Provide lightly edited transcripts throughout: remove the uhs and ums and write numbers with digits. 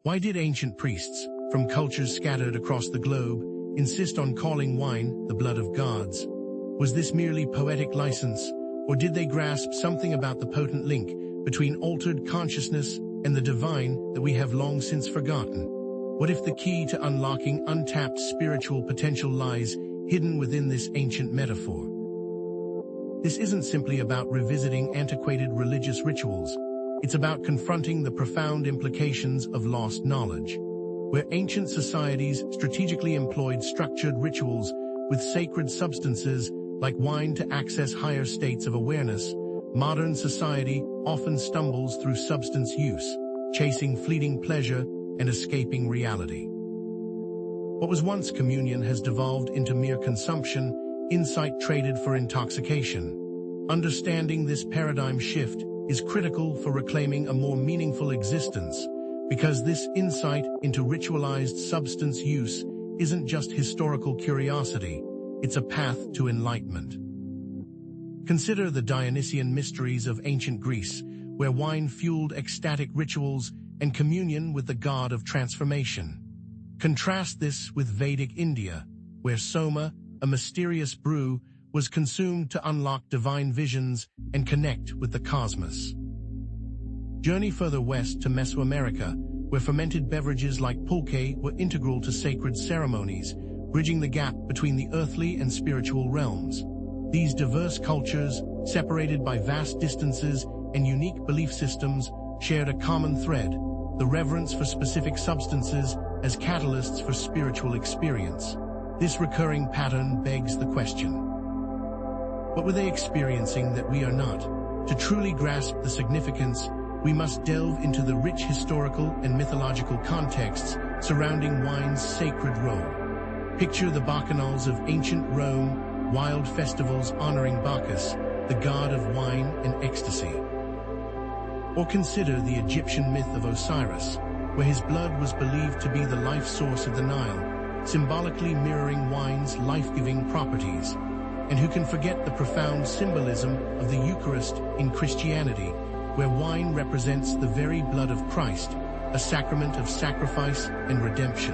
Why did ancient priests, from cultures scattered across the globe, insist on calling wine the blood of gods? Was this merely poetic license, or did they grasp something about the potent link between altered consciousness and the divine that we have long since forgotten? What if the key to unlocking untapped spiritual potential lies hidden within this ancient metaphor? This isn't simply about revisiting antiquated religious rituals. It's about confronting the profound implications of lost knowledge. Where ancient societies strategically employed structured rituals with sacred substances like wine to access higher states of awareness, modern society often stumbles through substance use, chasing fleeting pleasure and escaping reality. What was once communion has devolved into mere consumption, insight traded for intoxication. Understanding this paradigm shift is critical for reclaiming a more meaningful existence, because this insight into ritualized substance use isn't just historical curiosity, it's a path to enlightenment. Consider the Dionysian mysteries of ancient Greece, where wine fueled ecstatic rituals and communion with the god of transformation. Contrast this with Vedic India, where Soma, a mysterious brew, was consumed to unlock divine visions and connect with the cosmos. Journey further west to Mesoamerica, where fermented beverages like pulque were integral to sacred ceremonies, bridging the gap between the earthly and spiritual realms. These diverse cultures, separated by vast distances and unique belief systems, shared a common thread: the reverence for specific substances as catalysts for spiritual experience. This recurring pattern begs the question: what were they experiencing that we are not? To truly grasp the significance, we must delve into the rich historical and mythological contexts surrounding wine's sacred role. Picture the bacchanals of ancient Rome, wild festivals honoring Bacchus, the god of wine and ecstasy. Or consider the Egyptian myth of Osiris, where his blood was believed to be the life source of the Nile, symbolically mirroring wine's life-giving properties. And who can forget the profound symbolism of the Eucharist in Christianity, where wine represents the very blood of Christ, a sacrament of sacrifice and redemption.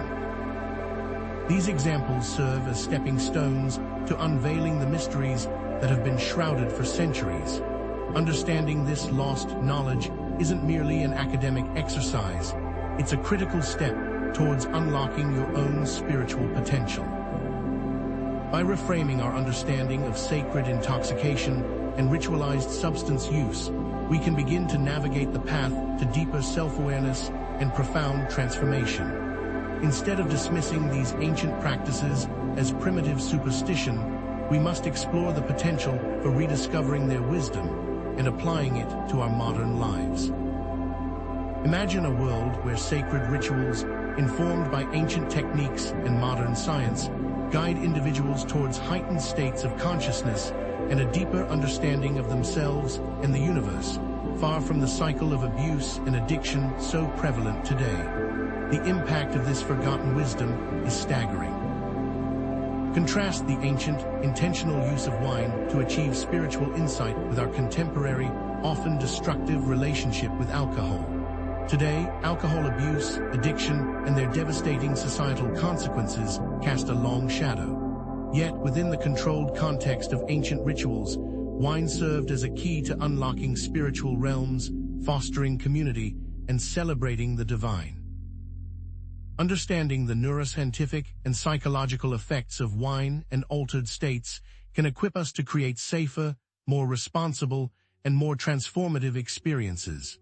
These examples serve as stepping stones to unveiling the mysteries that have been shrouded for centuries. Understanding this lost knowledge isn't merely an academic exercise, it's a critical step towards unlocking your own spiritual potential. By reframing our understanding of sacred intoxication and ritualized substance use, we can begin to navigate the path to deeper self-awareness and profound transformation. Instead of dismissing these ancient practices as primitive superstition, we must explore the potential for rediscovering their wisdom and applying it to our modern lives. Imagine a world where sacred rituals, informed by ancient techniques and modern science, guide individuals towards heightened states of consciousness and a deeper understanding of themselves and the universe, far from the cycle of abuse and addiction so prevalent today. The impact of this forgotten wisdom is staggering. Contrast the ancient, intentional use of wine to achieve spiritual insight with our contemporary, often destructive relationship with alcohol. Today, alcohol abuse, addiction, and their devastating societal consequences cast a long shadow. Yet, within the controlled context of ancient rituals, wine served as a key to unlocking spiritual realms, fostering community, and celebrating the divine. Understanding the neuroscientific and psychological effects of wine and altered states can equip us to create safer, more responsible, and more transformative experiences.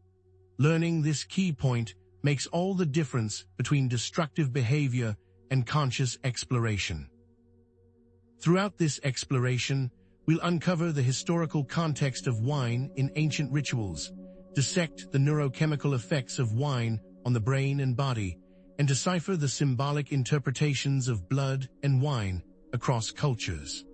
Learning this key point makes all the difference between destructive behavior and conscious exploration. Throughout this exploration, we'll uncover the historical context of wine in ancient rituals, dissect the neurochemical effects of wine on the brain and body, and decipher the symbolic interpretations of blood and wine across cultures.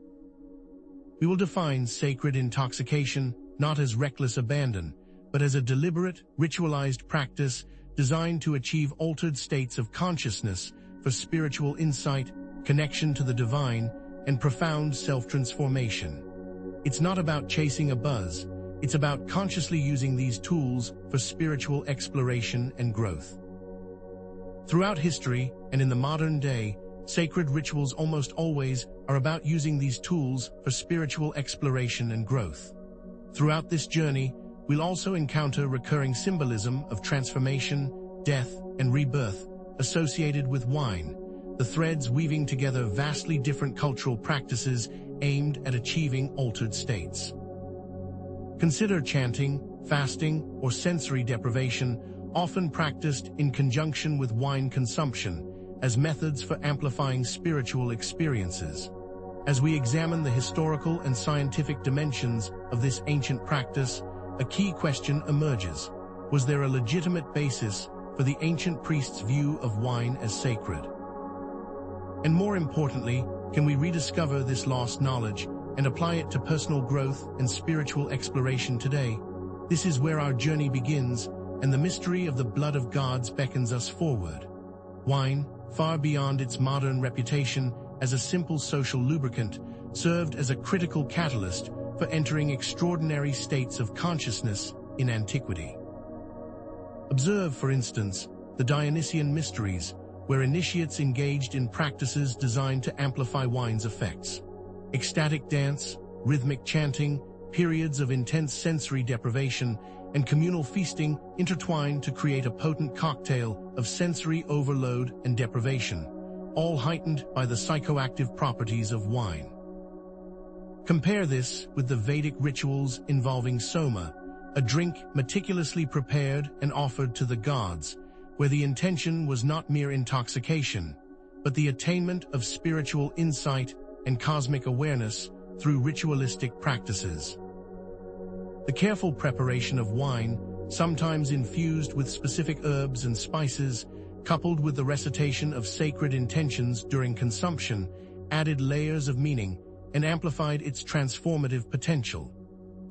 We will define sacred intoxication not as reckless abandon, but as a deliberate, ritualized practice designed to achieve altered states of consciousness for spiritual insight, connection to the divine, and profound self-transformation. It's not about chasing a buzz, it's about consciously using these tools for spiritual exploration and growth. Throughout history and in the modern day, sacred rituals almost always are about using these tools for spiritual exploration and growth. Throughout this journey, we'll also encounter recurring symbolism of transformation, death, and rebirth associated with wine, the threads weaving together vastly different cultural practices aimed at achieving altered states. Consider chanting, fasting, or sensory deprivation, often practiced in conjunction with wine consumption, as methods for amplifying spiritual experiences. As we examine the historical and scientific dimensions of this ancient practice, a key question emerges. Was there a legitimate basis for the ancient priests' view of wine as sacred? And more importantly, can we rediscover this lost knowledge and apply it to personal growth and spiritual exploration today? This is where our journey begins, and the mystery of the blood of gods beckons us forward. Wine, far beyond its modern reputation as a simple social lubricant, served as a critical catalyst for entering extraordinary states of consciousness in antiquity. Observe, for instance, the Dionysian mysteries, where initiates engaged in practices designed to amplify wine's effects. Ecstatic dance, rhythmic chanting, periods of intense sensory deprivation, and communal feasting intertwine to create a potent cocktail of sensory overload and deprivation, all heightened by the psychoactive properties of wine. Compare this with the Vedic rituals involving soma, a drink meticulously prepared and offered to the gods, where the intention was not mere intoxication, but the attainment of spiritual insight and cosmic awareness through ritualistic practices. The careful preparation of wine, sometimes infused with specific herbs and spices, coupled with the recitation of sacred intentions during consumption, added layers of meaning and amplified its transformative potential.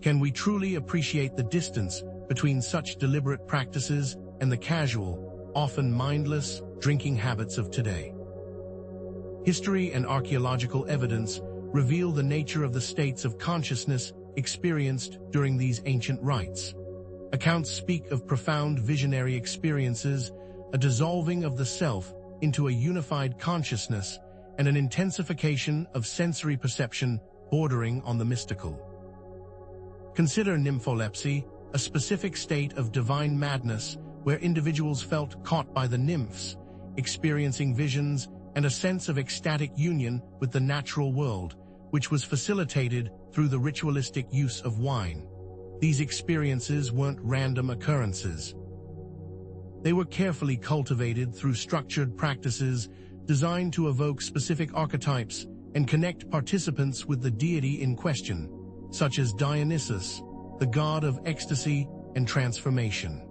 Can we truly appreciate the distance between such deliberate practices and the casual, often mindless, drinking habits of today? History and archaeological evidence reveal the nature of the states of consciousness experienced during these ancient rites. Accounts speak of profound visionary experiences, a dissolving of the self into a unified consciousness, and an intensification of sensory perception bordering on the mystical. Consider nympholepsy, a specific state of divine madness where individuals felt caught by the nymphs, experiencing visions and a sense of ecstatic union with the natural world, which was facilitated through the ritualistic use of wine. These experiences weren't random occurrences. They were carefully cultivated through structured practices designed to evoke specific archetypes and connect participants with the deity in question, such as Dionysus, the god of ecstasy and transformation.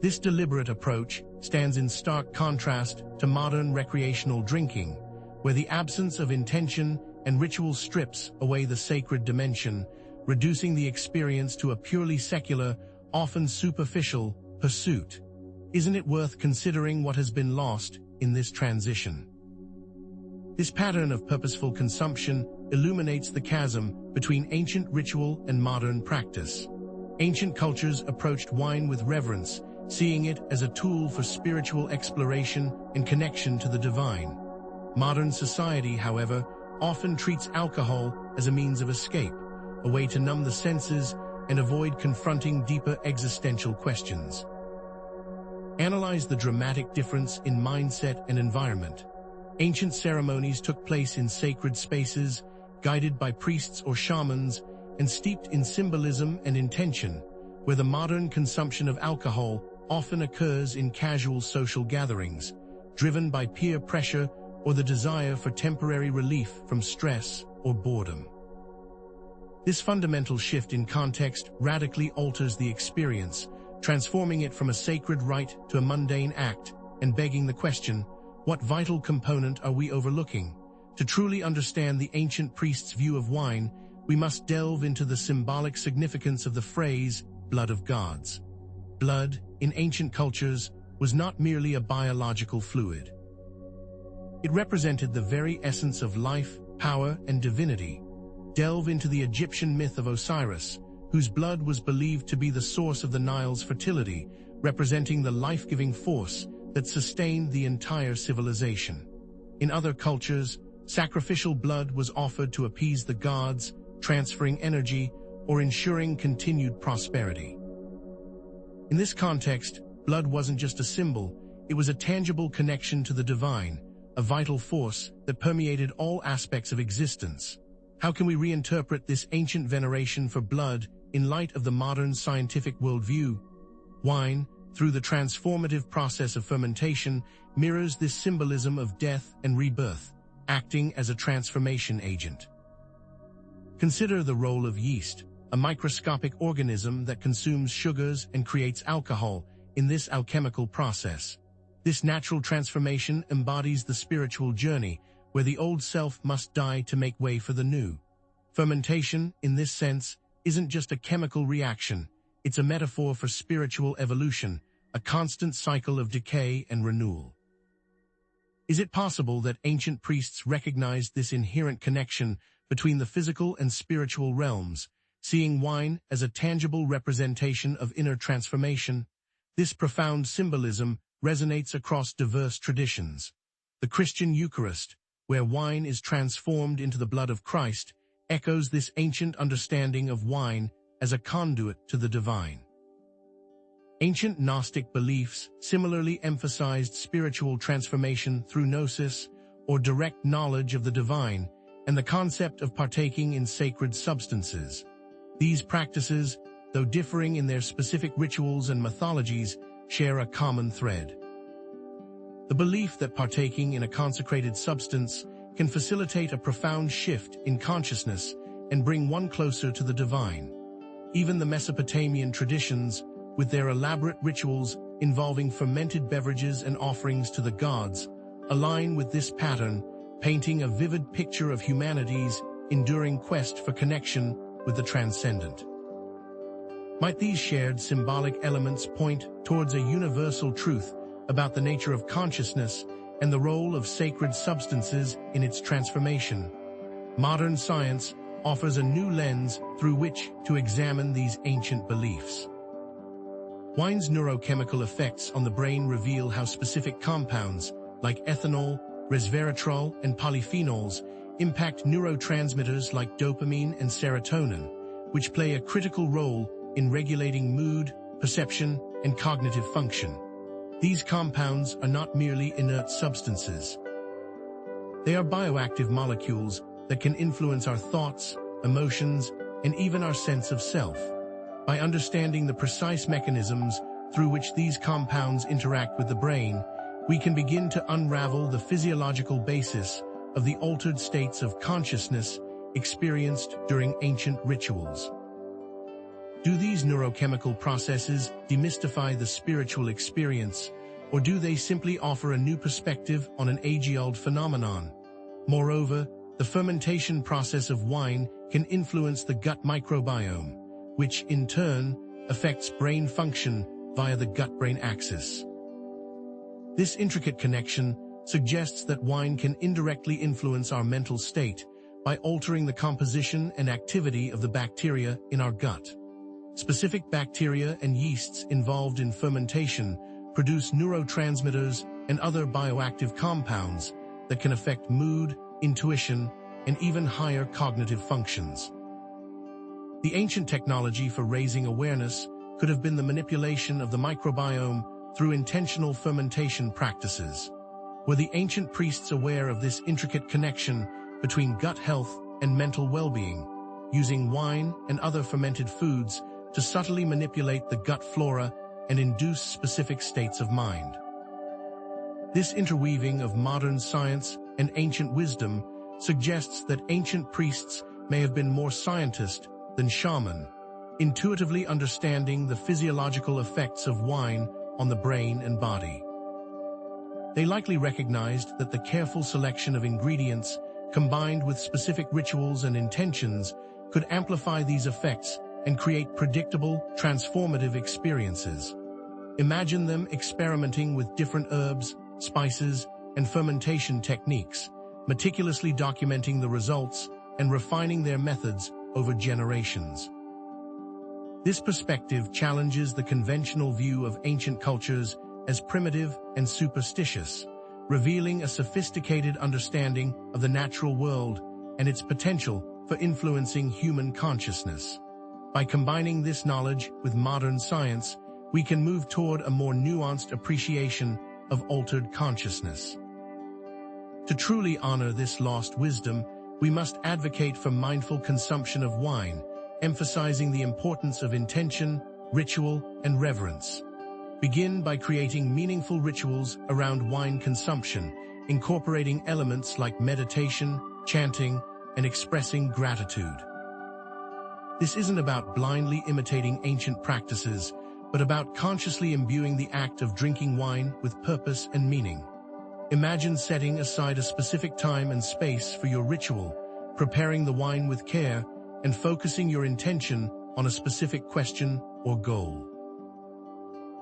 This deliberate approach stands in stark contrast to modern recreational drinking, where the absence of intention and ritual strips away the sacred dimension, reducing the experience to a purely secular, often superficial, pursuit. Isn't it worth considering what has been lost in this transition? This pattern of purposeful consumption illuminates the chasm between ancient ritual and modern practice. Ancient cultures approached wine with reverence, seeing it as a tool for spiritual exploration and connection to the divine. Modern society, however, often treats alcohol as a means of escape, a way to numb the senses and avoid confronting deeper existential questions. Analyze the dramatic difference in mindset and environment. Ancient ceremonies took place in sacred spaces, guided by priests or shamans, and steeped in symbolism and intention, where the modern consumption of alcohol often occurs in casual social gatherings, driven by peer pressure or the desire for temporary relief from stress or boredom. This fundamental shift in context radically alters the experience, transforming it from a sacred rite to a mundane act, and begging the question, what vital component are we overlooking? To truly understand the ancient priests' view of wine, we must delve into the symbolic significance of the phrase, blood of gods. Blood, in ancient cultures, was not merely a biological fluid. It represented the very essence of life, power, and divinity. Delve into the Egyptian myth of Osiris, whose blood was believed to be the source of the Nile's fertility, representing the life-giving force that sustained the entire civilization. In other cultures, sacrificial blood was offered to appease the gods, transferring energy or ensuring continued prosperity. In this context, blood wasn't just a symbol, it was a tangible connection to the divine, a vital force that permeated all aspects of existence. How can we reinterpret this ancient veneration for blood in light of the modern scientific worldview? Wine, through the transformative process of fermentation, mirrors this symbolism of death and rebirth, acting as a transformation agent. Consider the role of yeast, a microscopic organism that consumes sugars and creates alcohol in this alchemical process. This natural transformation embodies the spiritual journey, where the old self must die to make way for the new. Fermentation, in this sense, isn't just a chemical reaction, it's a metaphor for spiritual evolution, a constant cycle of decay and renewal. Is it possible that ancient priests recognized this inherent connection between the physical and spiritual realms, seeing wine as a tangible representation of inner transformation? This profound symbolism resonates across diverse traditions. The Christian Eucharist, where wine is transformed into the blood of Christ, echoes this ancient understanding of wine as a conduit to the divine. Ancient Gnostic beliefs similarly emphasized spiritual transformation through gnosis, or direct knowledge of the divine, and the concept of partaking in sacred substances. These practices, though differing in their specific rituals and mythologies, share a common thread. The belief that partaking in a consecrated substance can facilitate a profound shift in consciousness and bring one closer to the divine. Even the Mesopotamian traditions, with their elaborate rituals involving fermented beverages and offerings to the gods, align with this pattern, painting a vivid picture of humanity's enduring quest for connection with the transcendent. Might these shared symbolic elements point towards a universal truth about the nature of consciousness and the role of sacred substances in its transformation? Modern science offers a new lens through which to examine these ancient beliefs. Wine's neurochemical effects on the brain reveal how specific compounds, like ethanol, resveratrol, and polyphenols, impact neurotransmitters like dopamine and serotonin, which play a critical role in regulating mood, perception, and cognitive function. These compounds are not merely inert substances. They are bioactive molecules that can influence our thoughts, emotions, and even our sense of self. By understanding the precise mechanisms through which these compounds interact with the brain, we can begin to unravel the physiological basis of the altered states of consciousness experienced during ancient rituals. Do these neurochemical processes demystify the spiritual experience, or do they simply offer a new perspective on an age-old phenomenon? Moreover, the fermentation process of wine can influence the gut microbiome, which in turn affects brain function via the gut-brain axis. This intricate connection suggests that wine can indirectly influence our mental state by altering the composition and activity of the bacteria in our gut. Specific bacteria and yeasts involved in fermentation produce neurotransmitters and other bioactive compounds that can affect mood, intuition, and even higher cognitive functions. The ancient technology for raising awareness could have been the manipulation of the microbiome through intentional fermentation practices. Were the ancient priests aware of this intricate connection between gut health and mental well-being, using wine and other fermented foods to subtly manipulate the gut flora and induce specific states of mind? This interweaving of modern science and ancient wisdom suggests that ancient priests may have been more scientist than shaman, intuitively understanding the physiological effects of wine on the brain and body. They likely recognized that the careful selection of ingredients, combined with specific rituals and intentions, could amplify these effects and create predictable, transformative experiences. Imagine them experimenting with different herbs, spices, and fermentation techniques, meticulously documenting the results and refining their methods over generations. This perspective challenges the conventional view of ancient cultures as primitive and superstitious, revealing a sophisticated understanding of the natural world and its potential for influencing human consciousness. By combining this knowledge with modern science, we can move toward a more nuanced appreciation of altered consciousness. To truly honor this lost wisdom, we must advocate for mindful consumption of wine, emphasizing the importance of intention, ritual, and reverence. Begin by creating meaningful rituals around wine consumption, incorporating elements like meditation, chanting, and expressing gratitude. This isn't about blindly imitating ancient practices, but about consciously imbuing the act of drinking wine with purpose and meaning. Imagine setting aside a specific time and space for your ritual, preparing the wine with care, and focusing your intention on a specific question or goal.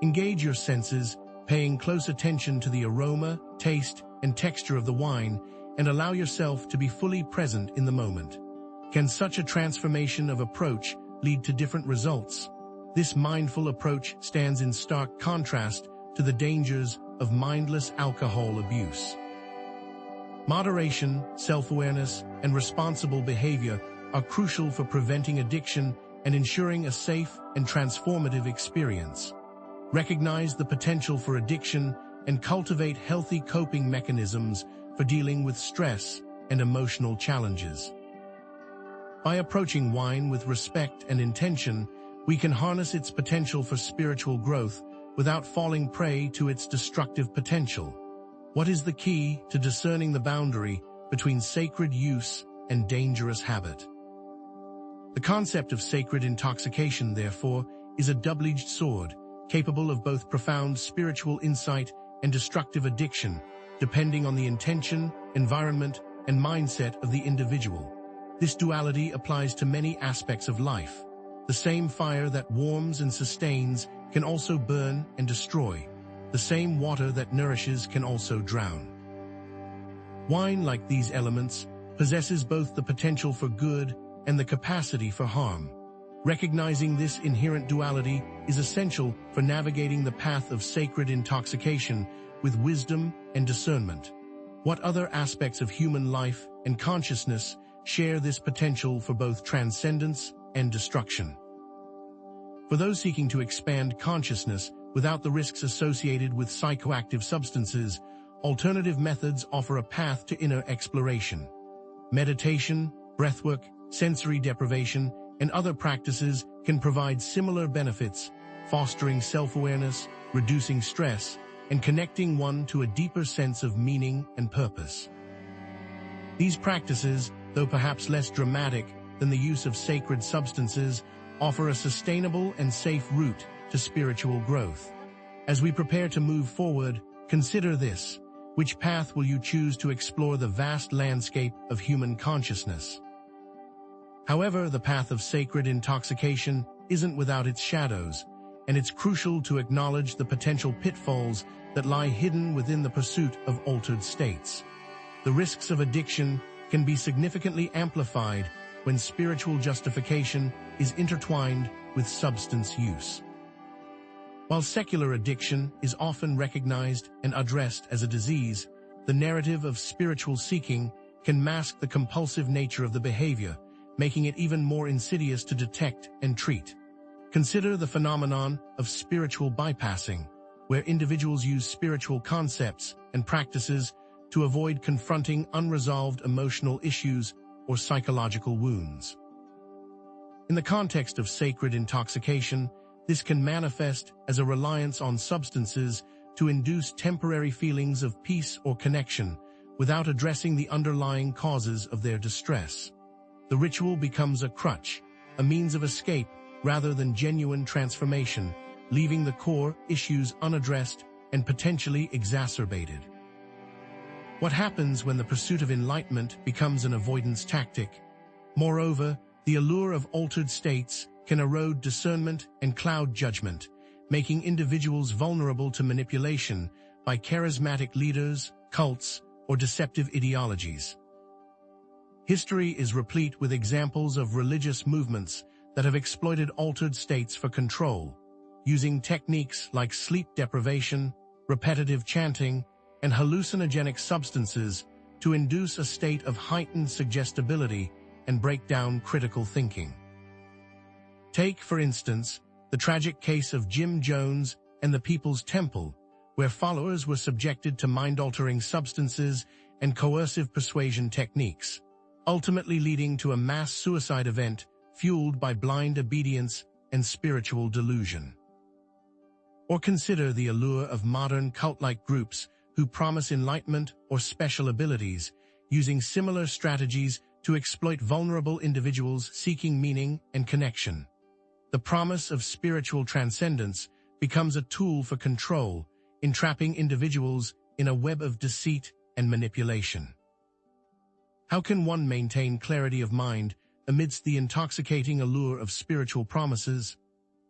Engage your senses, paying close attention to the aroma, taste, and texture of the wine, and allow yourself to be fully present in the moment. Can such a transformation of approach lead to different results? This mindful approach stands in stark contrast to the dangers of mindless alcohol abuse. Moderation, self-awareness, and responsible behavior are crucial for preventing addiction and ensuring a safe and transformative experience. Recognize the potential for addiction and cultivate healthy coping mechanisms for dealing with stress and emotional challenges. By approaching wine with respect and intention, we can harness its potential for spiritual growth without falling prey to its destructive potential. What is the key to discerning the boundary between sacred use and dangerous habit? The concept of sacred intoxication, therefore, is a double-edged sword, capable of both profound spiritual insight and destructive addiction, depending on the intention, environment, and mindset of the individual. This duality applies to many aspects of life. The same fire that warms and sustains can also burn and destroy. The same water that nourishes can also drown. Wine, like these elements, possesses both the potential for good and the capacity for harm. Recognizing this inherent duality is essential for navigating the path of sacred intoxication with wisdom and discernment. What other aspects of human life and consciousness share this potential for both transcendence and destruction? For those seeking to expand consciousness without the risks associated with psychoactive substances, alternative methods offer a path to inner exploration. Meditation, breathwork, sensory deprivation, and other practices can provide similar benefits, fostering self-awareness, reducing stress, and connecting one to a deeper sense of meaning and purpose. These practices, though perhaps less dramatic than the use of sacred substances, offer a sustainable and safe route to spiritual growth. As we prepare to move forward, consider this: which path will you choose to explore the vast landscape of human consciousness? However, the path of sacred intoxication isn't without its shadows, and it's crucial to acknowledge the potential pitfalls that lie hidden within the pursuit of altered states. The risks of addiction can be significantly amplified when spiritual justification is intertwined with substance use. While secular addiction is often recognized and addressed as a disease, the narrative of spiritual seeking can mask the compulsive nature of the behavior, making it even more insidious to detect and treat. Consider the phenomenon of spiritual bypassing, where individuals use spiritual concepts and practices to avoid confronting unresolved emotional issues or psychological wounds. In the context of sacred intoxication, this can manifest as a reliance on substances to induce temporary feelings of peace or connection without addressing the underlying causes of their distress. The ritual becomes a crutch, a means of escape rather than genuine transformation, leaving the core issues unaddressed and potentially exacerbated. What happens when the pursuit of enlightenment becomes an avoidance tactic? Moreover, the allure of altered states can erode discernment and cloud judgment, making individuals vulnerable to manipulation by charismatic leaders, cults, or deceptive ideologies. History is replete with examples of religious movements that have exploited altered states for control, using techniques like sleep deprivation, repetitive chanting, and hallucinogenic substances to induce a state of heightened suggestibility and break down critical thinking. Take, for instance, the tragic case of Jim Jones and the People's Temple, where followers were subjected to mind-altering substances and coercive persuasion techniques, ultimately leading to a mass suicide event fueled by blind obedience and spiritual delusion. Or consider the allure of modern cult-like groups who promise enlightenment or special abilities, using similar strategies to exploit vulnerable individuals seeking meaning and connection. The promise of spiritual transcendence becomes a tool for control, entrapping individuals in a web of deceit and manipulation. How can one maintain clarity of mind amidst the intoxicating allure of spiritual promises?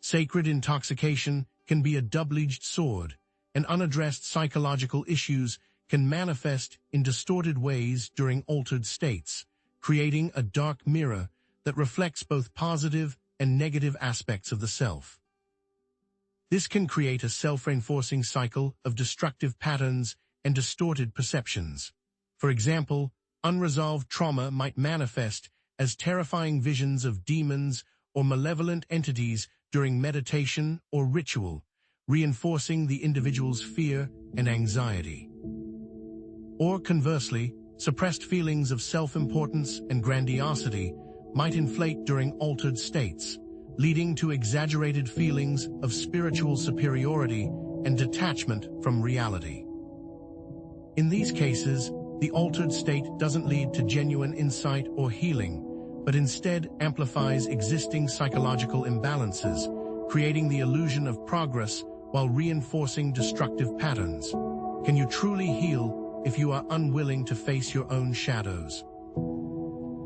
Sacred intoxication can be a double-edged sword, and unaddressed psychological issues can manifest in distorted ways during altered states, creating a dark mirror that reflects both positive and negative aspects of the self. This can create a self-reinforcing cycle of destructive patterns and distorted perceptions. For example, unresolved trauma might manifest as terrifying visions of demons or malevolent entities during meditation or ritual, reinforcing the individual's fear and anxiety. Or conversely, suppressed feelings of self-importance and grandiosity might inflate during altered states, leading to exaggerated feelings of spiritual superiority and detachment from reality. In these cases, the altered state doesn't lead to genuine insight or healing, but instead amplifies existing psychological imbalances, creating the illusion of progress while reinforcing destructive patterns. Can you truly heal if you are unwilling to face your own shadows?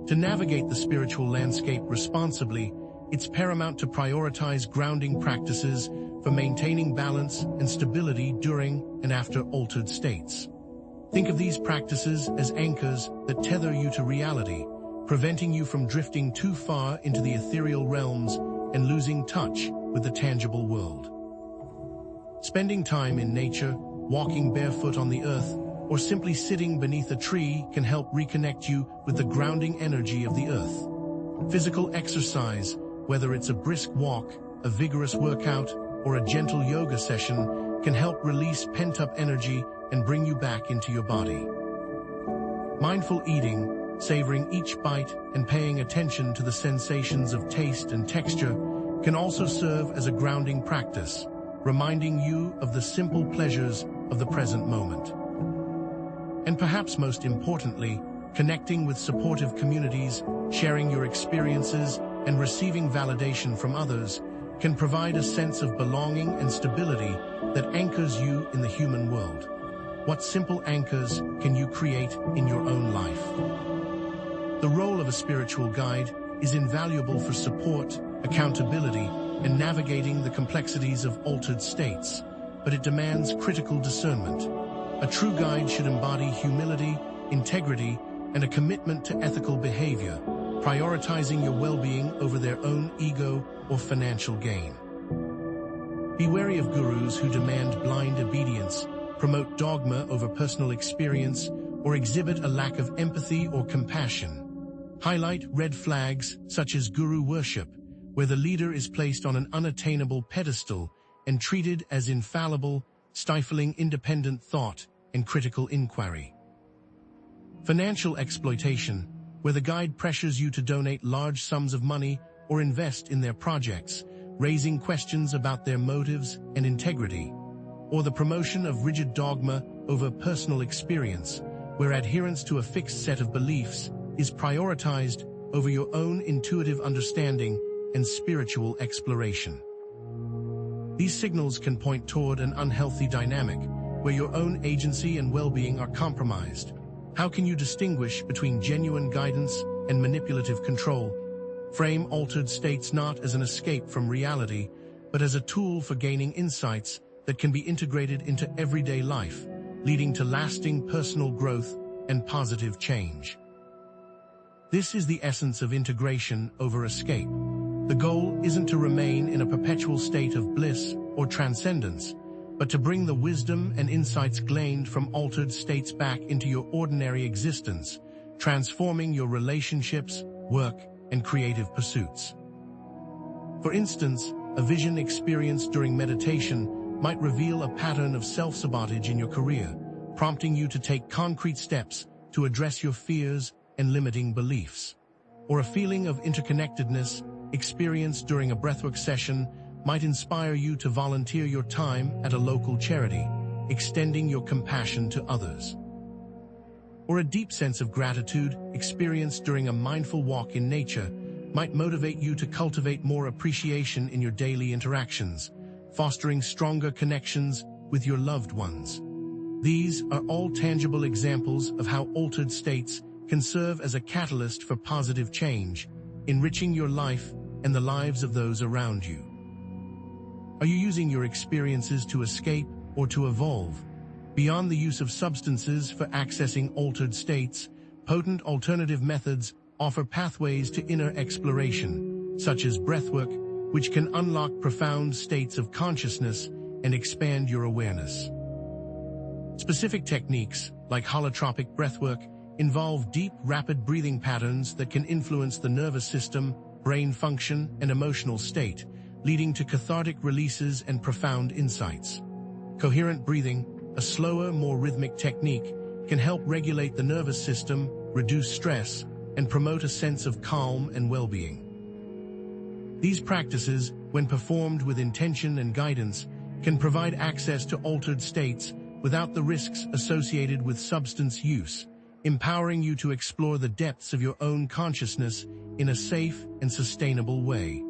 To navigate the spiritual landscape responsibly, it's paramount to prioritize grounding practices for maintaining balance and stability during and after altered states. Think of these practices as anchors that tether you to reality, preventing you from drifting too far into the ethereal realms and losing touch with the tangible world. Spending time in nature, walking barefoot on the earth, or simply sitting beneath a tree can help reconnect you with the grounding energy of the earth. Physical exercise, whether it's a brisk walk, a vigorous workout, or a gentle yoga session, can help release pent-up energy and bring you back into your body. Mindful eating, savoring each bite and paying attention to the sensations of taste and texture, can also serve as a grounding practice, reminding you of the simple pleasures of the present moment. And perhaps most importantly, connecting with supportive communities, sharing your experiences, and receiving validation from others can provide a sense of belonging and stability that anchors you in the human world. What simple anchors can you create in your own life? The role of a spiritual guide is invaluable for support, accountability, and navigating the complexities of altered states, but it demands critical discernment. A true guide should embody humility, integrity, and a commitment to ethical behavior, prioritizing your well-being over their own ego or financial gain. Be wary of gurus who demand blind obedience, promote dogma over personal experience, or exhibit a lack of empathy or compassion. Highlight red flags such as guru worship, where the leader is placed on an unattainable pedestal and treated as infallible, stifling independent thought and critical inquiry. Financial exploitation, where the guide pressures you to donate large sums of money or invest in their projects, raising questions about their motives and integrity. Or the promotion of rigid dogma over personal experience, where adherence to a fixed set of beliefs is prioritized over your own intuitive understanding and spiritual exploration. These signals can point toward an unhealthy dynamic, where your own agency and well-being are compromised. How can you distinguish between genuine guidance and manipulative control? Frame altered states not as an escape from reality, but as a tool for gaining insights that can be integrated into everyday life, leading to lasting personal growth and positive change. This is the essence of integration over escape. The goal isn't to remain in a perpetual state of bliss or transcendence, but to bring the wisdom and insights gleaned from altered states back into your ordinary existence, transforming your relationships, work, and creative pursuits. For instance, a vision experienced during meditation might reveal a pattern of self-sabotage in your career, prompting you to take concrete steps to address your fears and limiting beliefs. Or a feeling of interconnectedness experienced during a breathwork session might inspire you to volunteer your time at a local charity, extending your compassion to others. Or a deep sense of gratitude experienced during a mindful walk in nature might motivate you to cultivate more appreciation in your daily interactions, fostering stronger connections with your loved ones. These are all tangible examples of how altered states can serve as a catalyst for positive change, enriching your life and the lives of those around you. Are you using your experiences to escape or to evolve? Beyond the use of substances for accessing altered states, potent alternative methods offer pathways to inner exploration, such as breathwork, which can unlock profound states of consciousness and expand your awareness. Specific techniques, like holotropic breathwork, involve deep, rapid breathing patterns that can influence the nervous system, brain function, and emotional state, leading to cathartic releases and profound insights. Coherent breathing, a slower, more rhythmic technique, can help regulate the nervous system, reduce stress, and promote a sense of calm and well-being. These practices, when performed with intention and guidance, can provide access to altered states without the risks associated with substance use, empowering you to explore the depths of your own consciousness in a safe and sustainable way.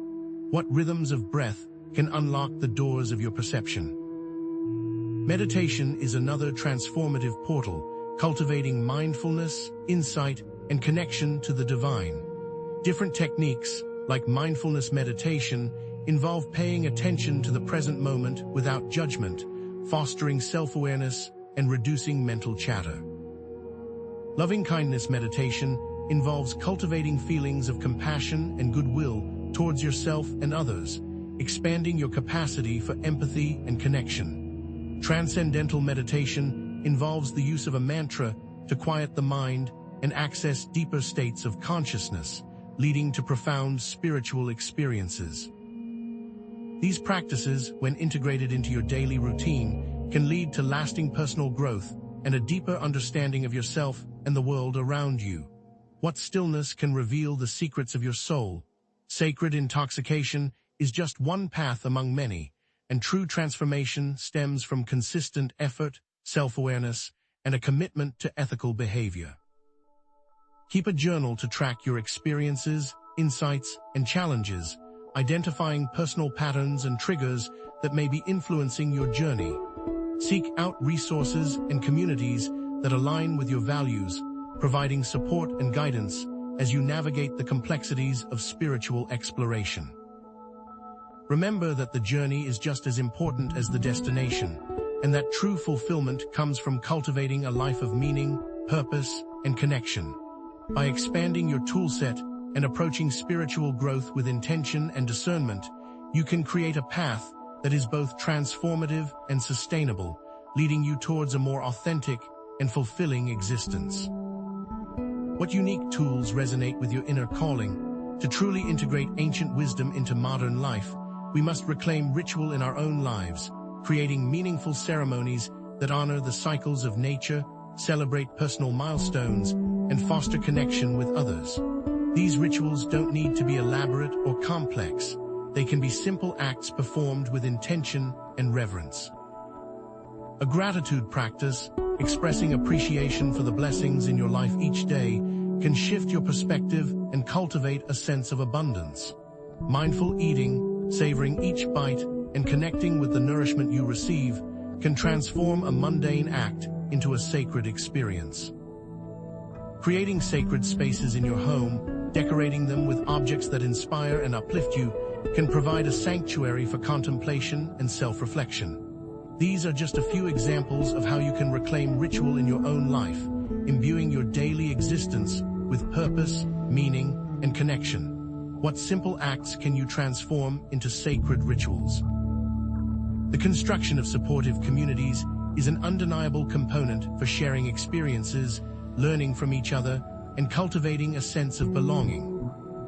What rhythms of breath can unlock the doors of your perception? Meditation is another transformative portal, cultivating mindfulness, insight, and connection to the divine. Different techniques, like mindfulness meditation, involve paying attention to the present moment without judgment, fostering self-awareness and reducing mental chatter. Loving-kindness meditation involves cultivating feelings of compassion and goodwill towards yourself and others, expanding your capacity for empathy and connection. Transcendental meditation involves the use of a mantra to quiet the mind and access deeper states of consciousness, leading to profound spiritual experiences. These practices, when integrated into your daily routine, can lead to lasting personal growth and a deeper understanding of yourself and the world around you. What stillness can reveal the secrets of your soul? Sacred intoxication is just one path among many, and true transformation stems from consistent effort, self-awareness, and a commitment to ethical behavior. Keep a journal to track your experiences, insights, and challenges, identifying personal patterns and triggers that may be influencing your journey. Seek out resources and communities that align with your values, providing support and guidance as you navigate the complexities of spiritual exploration. Remember that the journey is just as important as the destination, and that true fulfillment comes from cultivating a life of meaning, purpose, and connection. By expanding your toolset and approaching spiritual growth with intention and discernment, you can create a path that is both transformative and sustainable, leading you towards a more authentic and fulfilling existence. What unique tools resonate with your inner calling? To truly integrate ancient wisdom into modern life, we must reclaim ritual in our own lives, creating meaningful ceremonies that honor the cycles of nature, celebrate personal milestones, and foster connection with others. These rituals don't need to be elaborate or complex. They can be simple acts performed with intention and reverence. A gratitude practice, expressing appreciation for the blessings in your life each day, can shift your perspective and cultivate a sense of abundance. Mindful eating, savoring each bite, and connecting with the nourishment you receive can transform a mundane act into a sacred experience. Creating sacred spaces in your home, decorating them with objects that inspire and uplift you, can provide a sanctuary for contemplation and self-reflection. These are just a few examples of how you can reclaim ritual in your own life, imbuing your daily existence with purpose, meaning, and connection. What simple acts can you transform into sacred rituals? The construction of supportive communities is an undeniable component for sharing experiences, learning from each other, and cultivating a sense of belonging.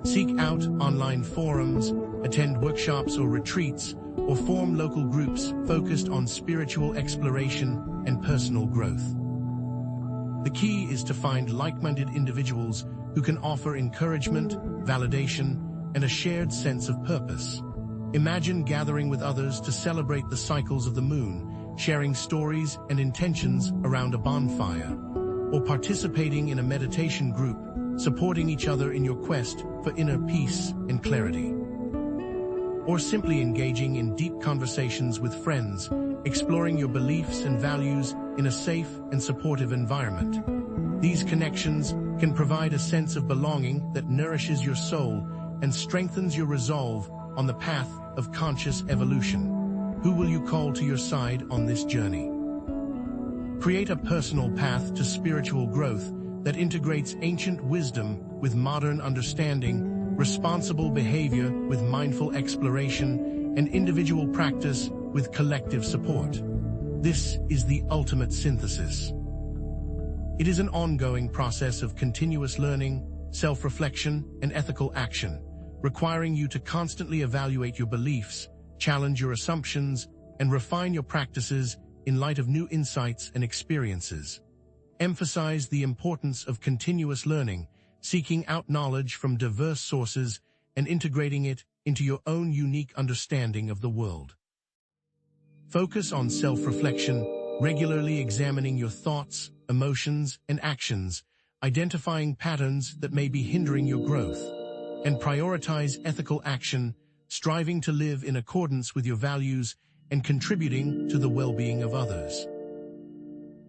Seek out online forums, attend workshops or retreats, or form local groups focused on spiritual exploration and personal growth. The key is to find like-minded individuals who can offer encouragement, validation, and a shared sense of purpose. Imagine gathering with others to celebrate the cycles of the moon, sharing stories and intentions around a bonfire, or participating in a meditation group, supporting each other in your quest for inner peace and clarity. Or simply engaging in deep conversations with friends, exploring your beliefs and values in a safe and supportive environment. These connections can provide a sense of belonging that nourishes your soul and strengthens your resolve on the path of conscious evolution. Who will you call to your side on this journey? Create a personal path to spiritual growth that integrates ancient wisdom with modern understanding, responsible behavior with mindful exploration, and individual practice with collective support. This is the ultimate synthesis. It is an ongoing process of continuous learning, self-reflection, and ethical action, requiring you to constantly evaluate your beliefs, challenge your assumptions, and refine your practices in light of new insights and experiences. Emphasize the importance of continuous learning, seeking out knowledge from diverse sources and integrating it into your own unique understanding of the world. Focus on self-reflection, regularly examining your thoughts, emotions, and actions, identifying patterns that may be hindering your growth, and prioritize ethical action, striving to live in accordance with your values and contributing to the well-being of others.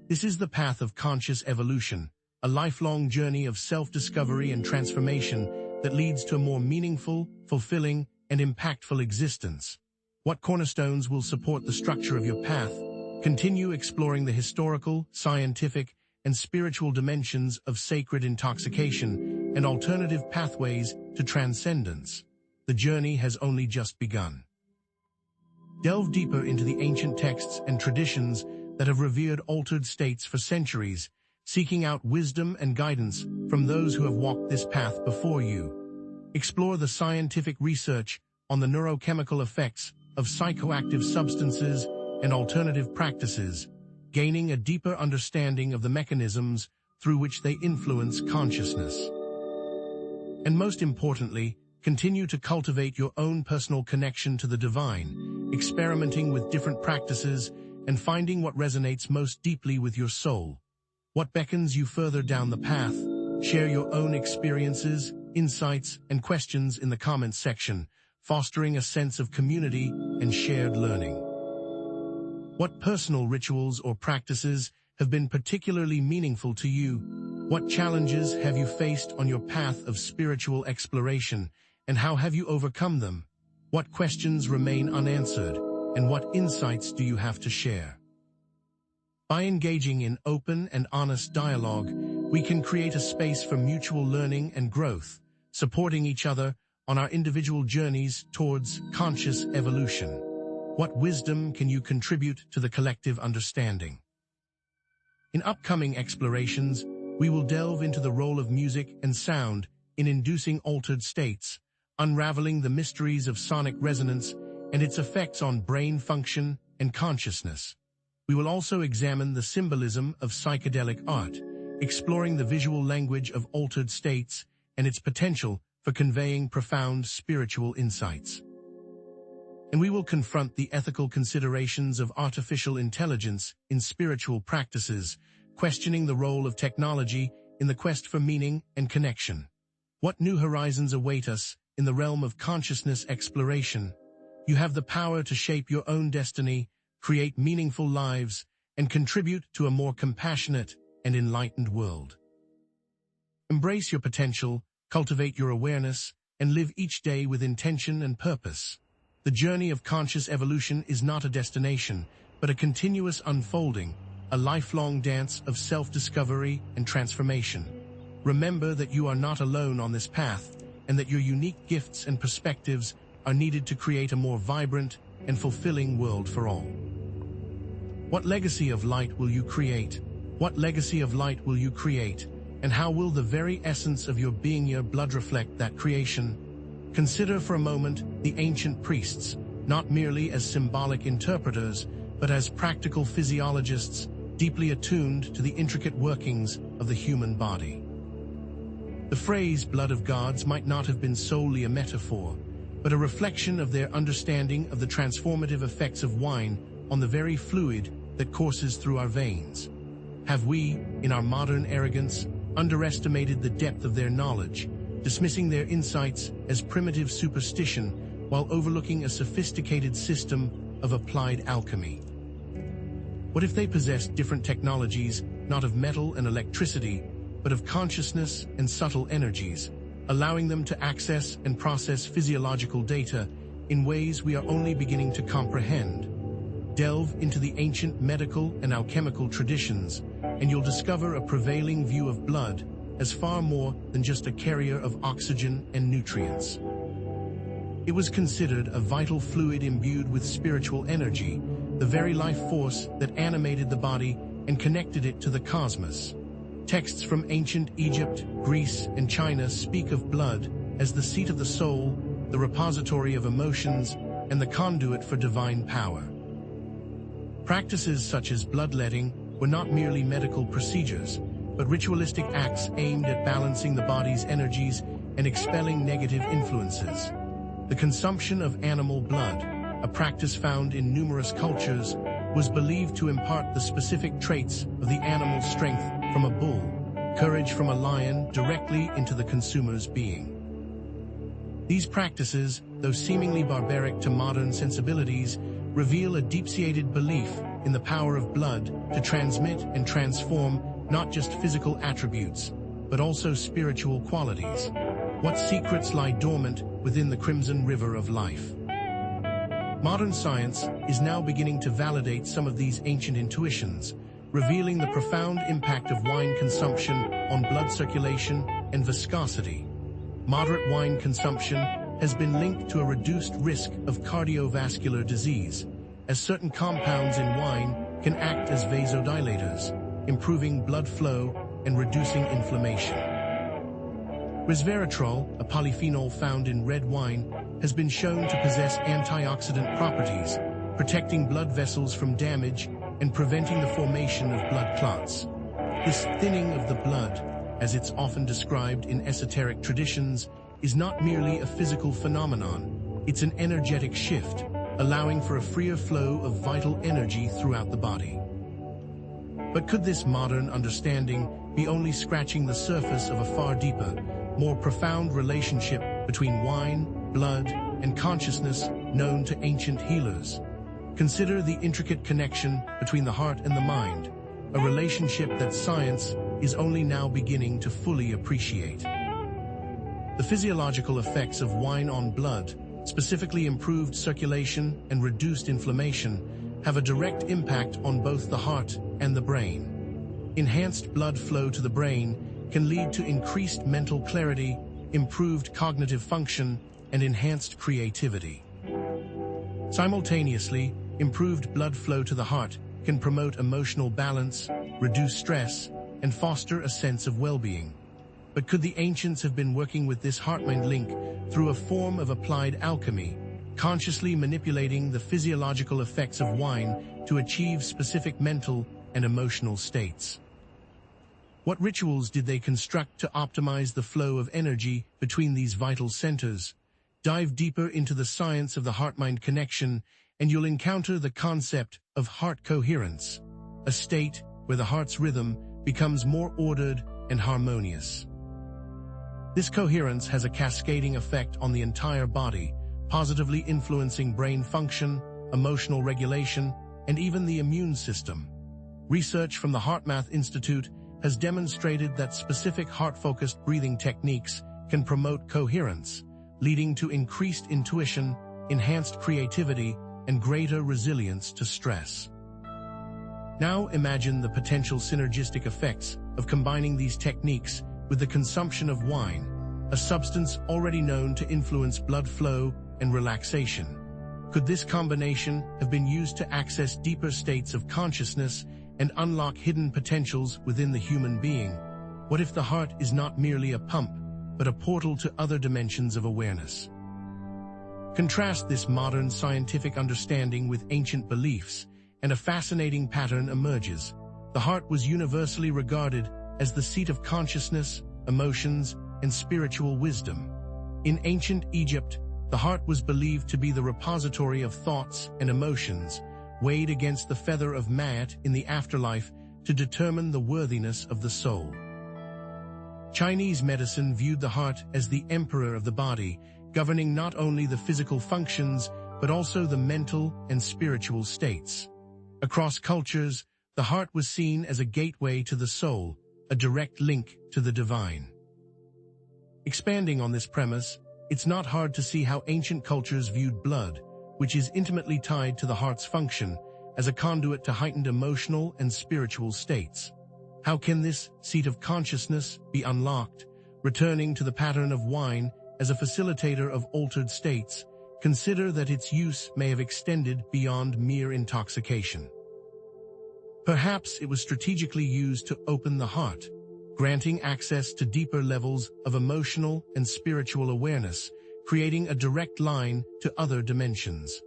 This is the path of conscious evolution, a lifelong journey of self-discovery and transformation that leads to a more meaningful, fulfilling, and impactful existence. What cornerstones will support the structure of your path? Continue exploring the historical, scientific, and spiritual dimensions of sacred intoxication and alternative pathways to transcendence. The journey has only just begun. Delve deeper into the ancient texts and traditions that have revered altered states for centuries, seeking out wisdom and guidance from those who have walked this path before you. Explore the scientific research on the neurochemical effects of psychoactive substances and alternative practices, gaining a deeper understanding of the mechanisms through which they influence consciousness. And most importantly, continue to cultivate your own personal connection to the divine, experimenting with different practices and finding what resonates most deeply with your soul. What beckons you further down the path? Share your own experiences, insights, and questions in the comments section, fostering a sense of community and shared learning. What personal rituals or practices have been particularly meaningful to you? What challenges have you faced on your path of spiritual exploration, and how have you overcome them? What questions remain unanswered, and what insights do you have to share? By engaging in open and honest dialogue, we can create a space for mutual learning and growth, supporting each other on our individual journeys towards conscious evolution. What wisdom can you contribute to the collective understanding? In upcoming explorations, we will delve into the role of music and sound in inducing altered states, unraveling the mysteries of sonic resonance and its effects on brain function and consciousness. We will also examine the symbolism of psychedelic art, exploring the visual language of altered states and its potential for conveying profound spiritual insights. And we will confront the ethical considerations of artificial intelligence in spiritual practices, questioning the role of technology in the quest for meaning and connection. What new horizons await us in the realm of consciousness exploration? You have the power to shape your own destiny, create meaningful lives, and contribute to a more compassionate and enlightened world. Embrace your potential, cultivate your awareness, and live each day with intention and purpose. The journey of conscious evolution is not a destination, but a continuous unfolding, a lifelong dance of self-discovery and transformation. Remember that you are not alone on this path, and that your unique gifts and perspectives are needed to create a more vibrant and fulfilling world for all. What legacy of light will you create? What legacy of light will you create? And how will the very essence of your being, your blood, reflect that creation? Consider for a moment the ancient priests, not merely as symbolic interpreters, but as practical physiologists, deeply attuned to the intricate workings of the human body. The phrase blood of gods might not have been solely a metaphor, but a reflection of their understanding of the transformative effects of wine on the very fluid that courses through our veins. Have we, in our modern arrogance, underestimated the depth of their knowledge, dismissing their insights as primitive superstition while overlooking a sophisticated system of applied alchemy? What if they possessed different technologies, not of metal and electricity, but of consciousness and subtle energies, allowing them to access and process physiological data in ways we are only beginning to comprehend? Delve into the ancient medical and alchemical traditions, and you'll discover a prevailing view of blood as far more than just a carrier of oxygen and nutrients. It was considered a vital fluid imbued with spiritual energy, the very life force that animated the body and connected it to the cosmos. Texts from ancient Egypt, Greece, and China speak of blood as the seat of the soul, the repository of emotions, and the conduit for divine power. Practices such as bloodletting were not merely medical procedures, but ritualistic acts aimed at balancing the body's energies and expelling negative influences. The consumption of animal blood, a practice found in numerous cultures, was believed to impart the specific traits of the animal's strength from a bull, courage from a lion, directly into the consumer's being. These practices, though seemingly barbaric to modern sensibilities, reveal a deep-seated belief in the power of blood to transmit and transform not just physical attributes, but also spiritual qualities. What secrets lie dormant within the crimson river of life? Modern science is now beginning to validate some of these ancient intuitions, revealing the profound impact of wine consumption on blood circulation and viscosity. Moderate wine consumption has been linked to a reduced risk of cardiovascular disease, as certain compounds in wine can act as vasodilators, improving blood flow and reducing inflammation. Resveratrol, a polyphenol found in red wine, has been shown to possess antioxidant properties, protecting blood vessels from damage and preventing the formation of blood clots. This thinning of the blood, as it's often described in esoteric traditions, is not merely a physical phenomenon, it's an energetic shift, allowing for a freer flow of vital energy throughout the body. But could this modern understanding be only scratching the surface of a far deeper, more profound relationship between wine, blood, and consciousness known to ancient healers? Consider the intricate connection between the heart and the mind, a relationship that science is only now beginning to fully appreciate. The physiological effects of wine on blood, specifically improved circulation and reduced inflammation, have a direct impact on both the heart and the brain. Enhanced blood flow to the brain can lead to increased mental clarity, improved cognitive function, and enhanced creativity. Simultaneously, improved blood flow to the heart can promote emotional balance, reduce stress, and foster a sense of well-being. But could the ancients have been working with this heart-mind link through a form of applied alchemy, consciously manipulating the physiological effects of wine to achieve specific mental and emotional states? What rituals did they construct to optimize the flow of energy between these vital centers? Dive deeper into the science of the heart-mind connection, and you'll encounter the concept of heart coherence, a state where the heart's rhythm becomes more ordered and harmonious. This coherence has a cascading effect on the entire body, positively influencing brain function, emotional regulation, and even the immune system. Research from the HeartMath Institute has demonstrated that specific heart-focused breathing techniques can promote coherence, leading to increased intuition, enhanced creativity, and greater resilience to stress. Now imagine the potential synergistic effects of combining these techniques with the consumption of wine, a substance already known to influence blood flow and relaxation. Could this combination have been used to access deeper states of consciousness and unlock hidden potentials within the human being? What if the heart is not merely a pump, but a portal to other dimensions of awareness? Contrast this modern scientific understanding with ancient beliefs, and a fascinating pattern emerges. The heart was universally regarded as the seat of consciousness, emotions, and spiritual wisdom. In ancient Egypt, the heart was believed to be the repository of thoughts and emotions, weighed against the feather of Maat in the afterlife to determine the worthiness of the soul. Chinese medicine viewed the heart as the emperor of the body, governing not only the physical functions, but also the mental and spiritual states. Across cultures, the heart was seen as a gateway to the soul, a direct link to the divine. Expanding on this premise, it's not hard to see how ancient cultures viewed blood, which is intimately tied to the heart's function, as a conduit to heightened emotional and spiritual states. How can this seat of consciousness be unlocked, returning to the pattern of wine as a facilitator of altered states? Consider that its use may have extended beyond mere intoxication. Perhaps it was strategically used to open the heart, granting access to deeper levels of emotional and spiritual awareness, creating a direct line to other dimensions.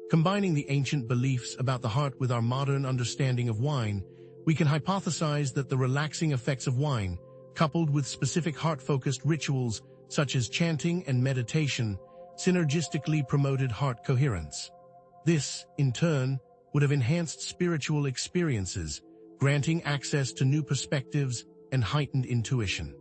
Combining the ancient beliefs about the heart with our modern understanding of wine, we can hypothesize that the relaxing effects of wine, coupled with specific heart-focused rituals such as chanting and meditation, synergistically promoted heart coherence. This, in turn, would have enhanced spiritual experiences, granting access to new perspectives and heightened intuition.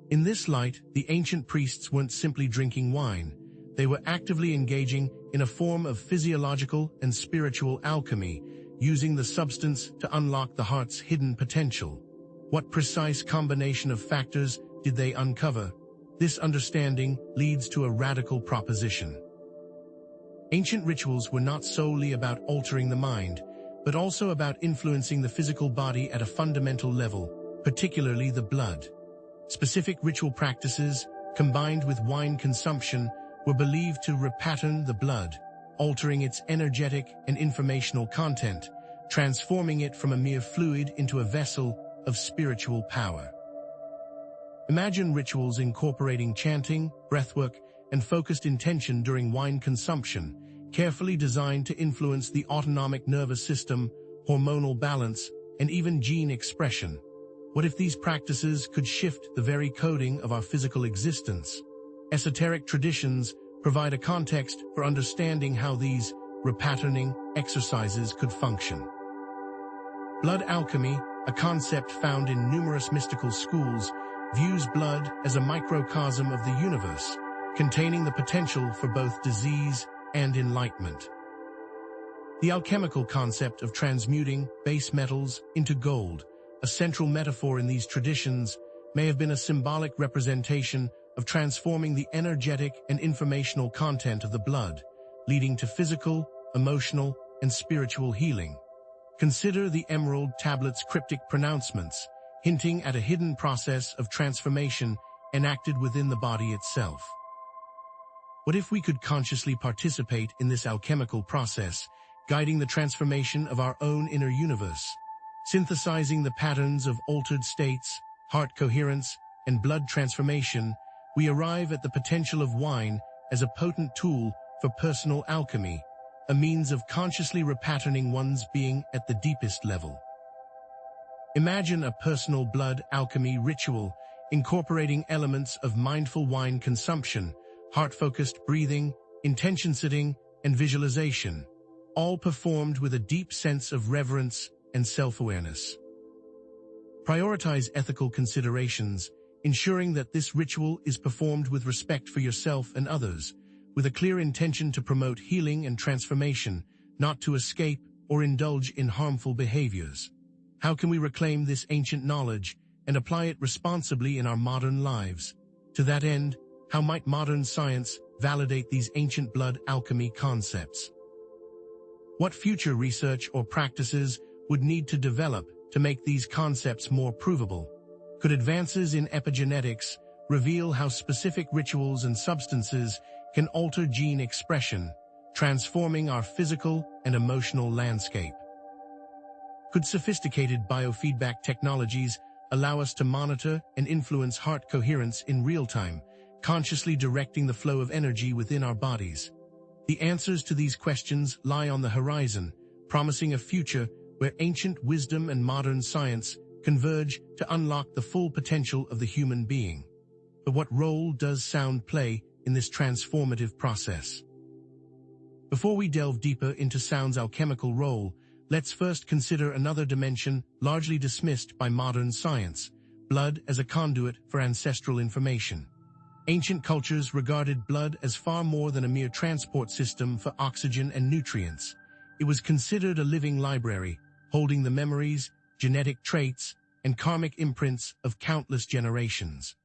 In this light, the ancient priests weren't simply drinking wine. They were actively engaging in a form of physiological and spiritual alchemy, using the substance to unlock the heart's hidden potential. What precise combination of factors did they uncover? This understanding leads to a radical proposition. Ancient rituals were not solely about altering the mind, but also about influencing the physical body at a fundamental level, particularly the blood. Specific ritual practices, combined with wine consumption, were believed to repattern the blood, altering its energetic and informational content, transforming it from a mere fluid into a vessel of spiritual power. Imagine rituals incorporating chanting, breathwork, and focused intention during wine consumption, carefully designed to influence the autonomic nervous system, hormonal balance, and even gene expression. What if these practices could shift the very coding of our physical existence? Esoteric traditions provide a context for understanding how these repatterning exercises could function. Blood alchemy, a concept found in numerous mystical schools, views blood as a microcosm of the universe, containing the potential for both disease and enlightenment. The alchemical concept of transmuting base metals into gold, a central metaphor in these traditions, may have been a symbolic representation of transforming the energetic and informational content of the blood, leading to physical, emotional, and spiritual healing. Consider the Emerald Tablet's cryptic pronouncements, hinting at a hidden process of transformation enacted within the body itself. What if we could consciously participate in this alchemical process, guiding the transformation of our own inner universe? Synthesizing the patterns of altered states, heart coherence, and blood transformation, we arrive at the potential of wine as a potent tool for personal alchemy, a means of consciously repatterning one's being at the deepest level. Imagine a personal blood alchemy ritual incorporating elements of mindful wine consumption, heart-focused breathing, intention setting, and visualization, all performed with a deep sense of reverence and self-awareness. Prioritize ethical considerations, ensuring that this ritual is performed with respect for yourself and others, with a clear intention to promote healing and transformation, not to escape or indulge in harmful behaviors. How can we reclaim this ancient knowledge and apply it responsibly in our modern lives? To that end, how might modern science validate these ancient blood alchemy concepts? What future research or practices would need to develop to make these concepts more provable? Could advances in epigenetics reveal how specific rituals and substances can alter gene expression, transforming our physical and emotional landscape. Could sophisticated biofeedback technologies allow us to monitor and influence heart coherence in real time, consciously directing the flow of energy within our bodies? The answers to these questions lie on the horizon, promising a future where ancient wisdom and modern science converge to unlock the full potential of the human being. But what role does sound play in this transformative process? Before we delve deeper into sound's alchemical role, let's first consider another dimension largely dismissed by modern science: blood as a conduit for ancestral information. Ancient cultures regarded blood as far more than a mere transport system for oxygen and nutrients. It was considered a living library, holding the memories, genetic traits, and karmic imprints of countless generations.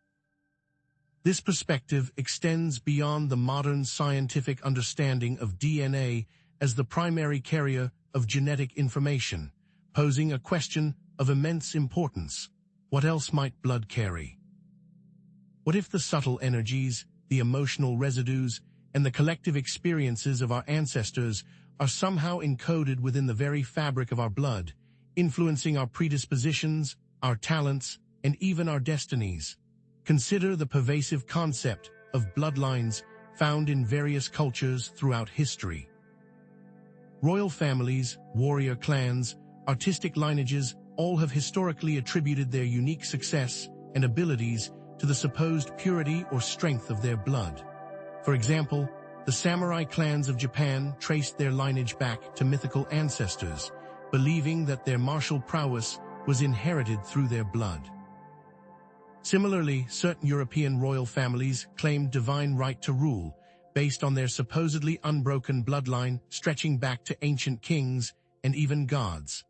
This perspective extends beyond the modern scientific understanding of DNA as the primary carrier of genetic information, posing a question of immense importance. What else might blood carry? What if the subtle energies, the emotional residues, and the collective experiences of our ancestors are somehow encoded within the very fabric of our blood, influencing our predispositions, our talents, and even our destinies? Consider the pervasive concept of bloodlines found in various cultures throughout history. Royal families, warrior clans, artistic lineages all have historically attributed their unique success and abilities to the supposed purity or strength of their blood. For example, the samurai clans of Japan traced their lineage back to mythical ancestors, believing that their martial prowess was inherited through their blood. Similarly, certain European royal families claimed divine right to rule, based on their supposedly unbroken bloodline stretching back to ancient kings and even gods.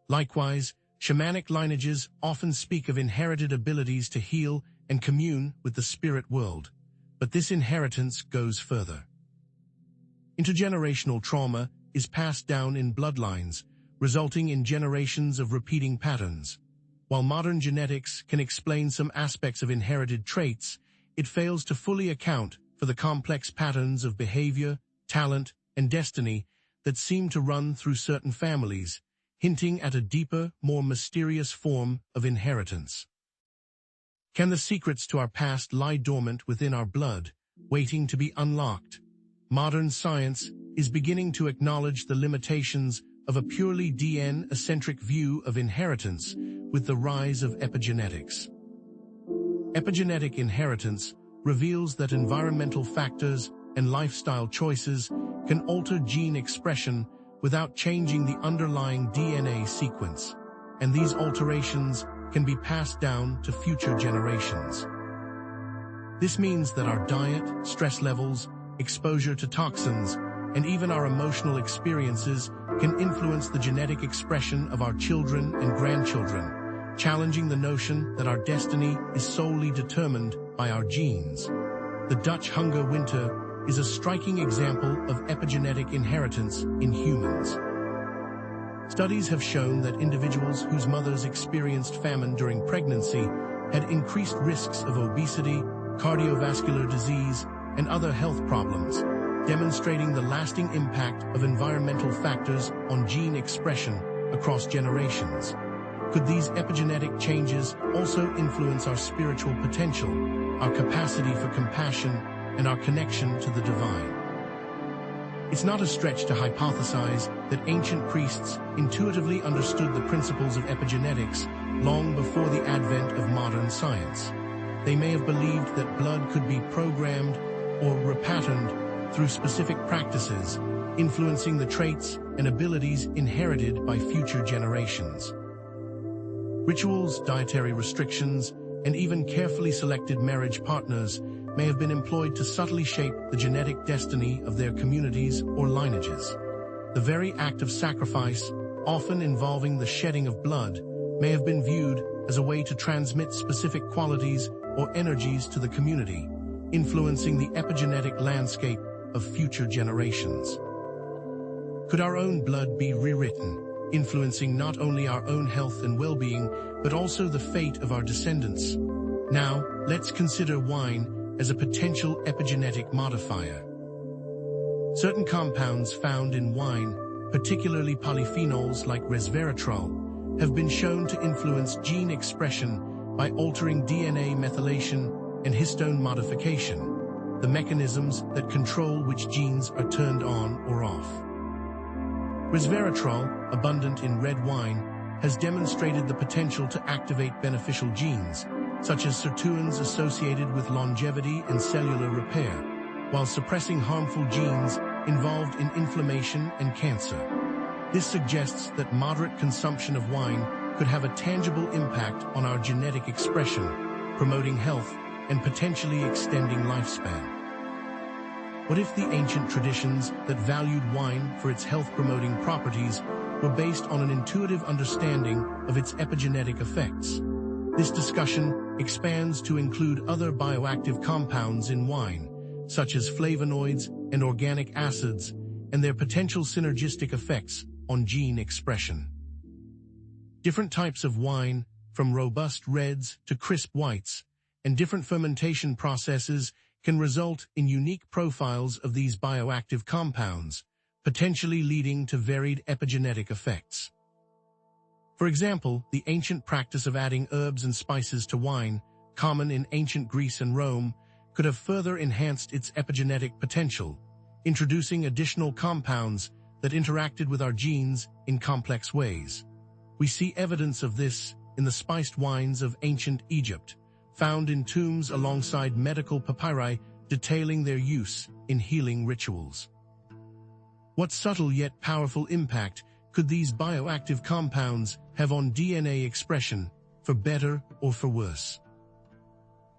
Likewise, shamanic lineages often speak of inherited abilities to heal and commune with the spirit world, but this inheritance goes further. Intergenerational trauma is passed down in bloodlines, resulting in generations of repeating patterns. While modern genetics can explain some aspects of inherited traits, it fails to fully account for the complex patterns of behavior, talent, and destiny that seem to run through certain families, hinting at a deeper, more mysterious form of inheritance. Can the secrets to our past lie dormant within our blood, waiting to be unlocked? Modern science is beginning to acknowledge the limitations of a purely DNA-centric view of inheritance with the rise of epigenetics. Epigenetic inheritance reveals that environmental factors and lifestyle choices can alter gene expression without changing the underlying DNA sequence, and these alterations can be passed down to future generations. This means that our diet, stress levels, exposure to toxins, and even our emotional experiences can influence the genetic expression of our children and grandchildren, challenging the notion that our destiny is solely determined by our genes. The Dutch hunger winter is a striking example of epigenetic inheritance in humans. Studies have shown that individuals whose mothers experienced famine during pregnancy had increased risks of obesity, cardiovascular disease, and other health problems, demonstrating the lasting impact of environmental factors on gene expression across generations. Could these epigenetic changes also influence our spiritual potential, our capacity for compassion, and our connection to the divine? It's not a stretch to hypothesize that ancient priests intuitively understood the principles of epigenetics long before the advent of modern science. They may have believed that blood could be programmed or repatterned through specific practices, influencing the traits and abilities inherited by future generations. Rituals, dietary restrictions, and even carefully selected marriage partners may have been employed to subtly shape the genetic destiny of their communities or lineages. The very act of sacrifice, often involving the shedding of blood, may have been viewed as a way to transmit specific qualities or energies to the community, influencing the epigenetic landscape of future generations. Could our own blood be rewritten, influencing not only our own health and well-being, but also the fate of our descendants? Now, let's consider wine as a potential epigenetic modifier. Certain compounds found in wine, particularly polyphenols like resveratrol, have been shown to influence gene expression by altering DNA methylation and histone modification, the mechanisms that control which genes are turned on or off. Resveratrol, abundant in red wine, has demonstrated the potential to activate beneficial genes, such as sirtuins associated with longevity and cellular repair, while suppressing harmful genes involved in inflammation and cancer. This suggests that moderate consumption of wine could have a tangible impact on our genetic expression, promoting health and potentially extending lifespan. What if the ancient traditions that valued wine for its health-promoting properties were based on an intuitive understanding of its epigenetic effects? This discussion expands to include other bioactive compounds in wine, such as flavonoids and organic acids, and their potential synergistic effects on gene expression. Different types of wine, from robust reds to crisp whites, and different fermentation processes can result in unique profiles of these bioactive compounds, potentially leading to varied epigenetic effects. For example, the ancient practice of adding herbs and spices to wine, common in ancient Greece and Rome, could have further enhanced its epigenetic potential, introducing additional compounds that interacted with our genes in complex ways. We see evidence of this in the spiced wines of ancient Egypt, found in tombs alongside medical papyri detailing their use in healing rituals. What subtle yet powerful impact could these bioactive compounds have on DNA expression, for better or for worse?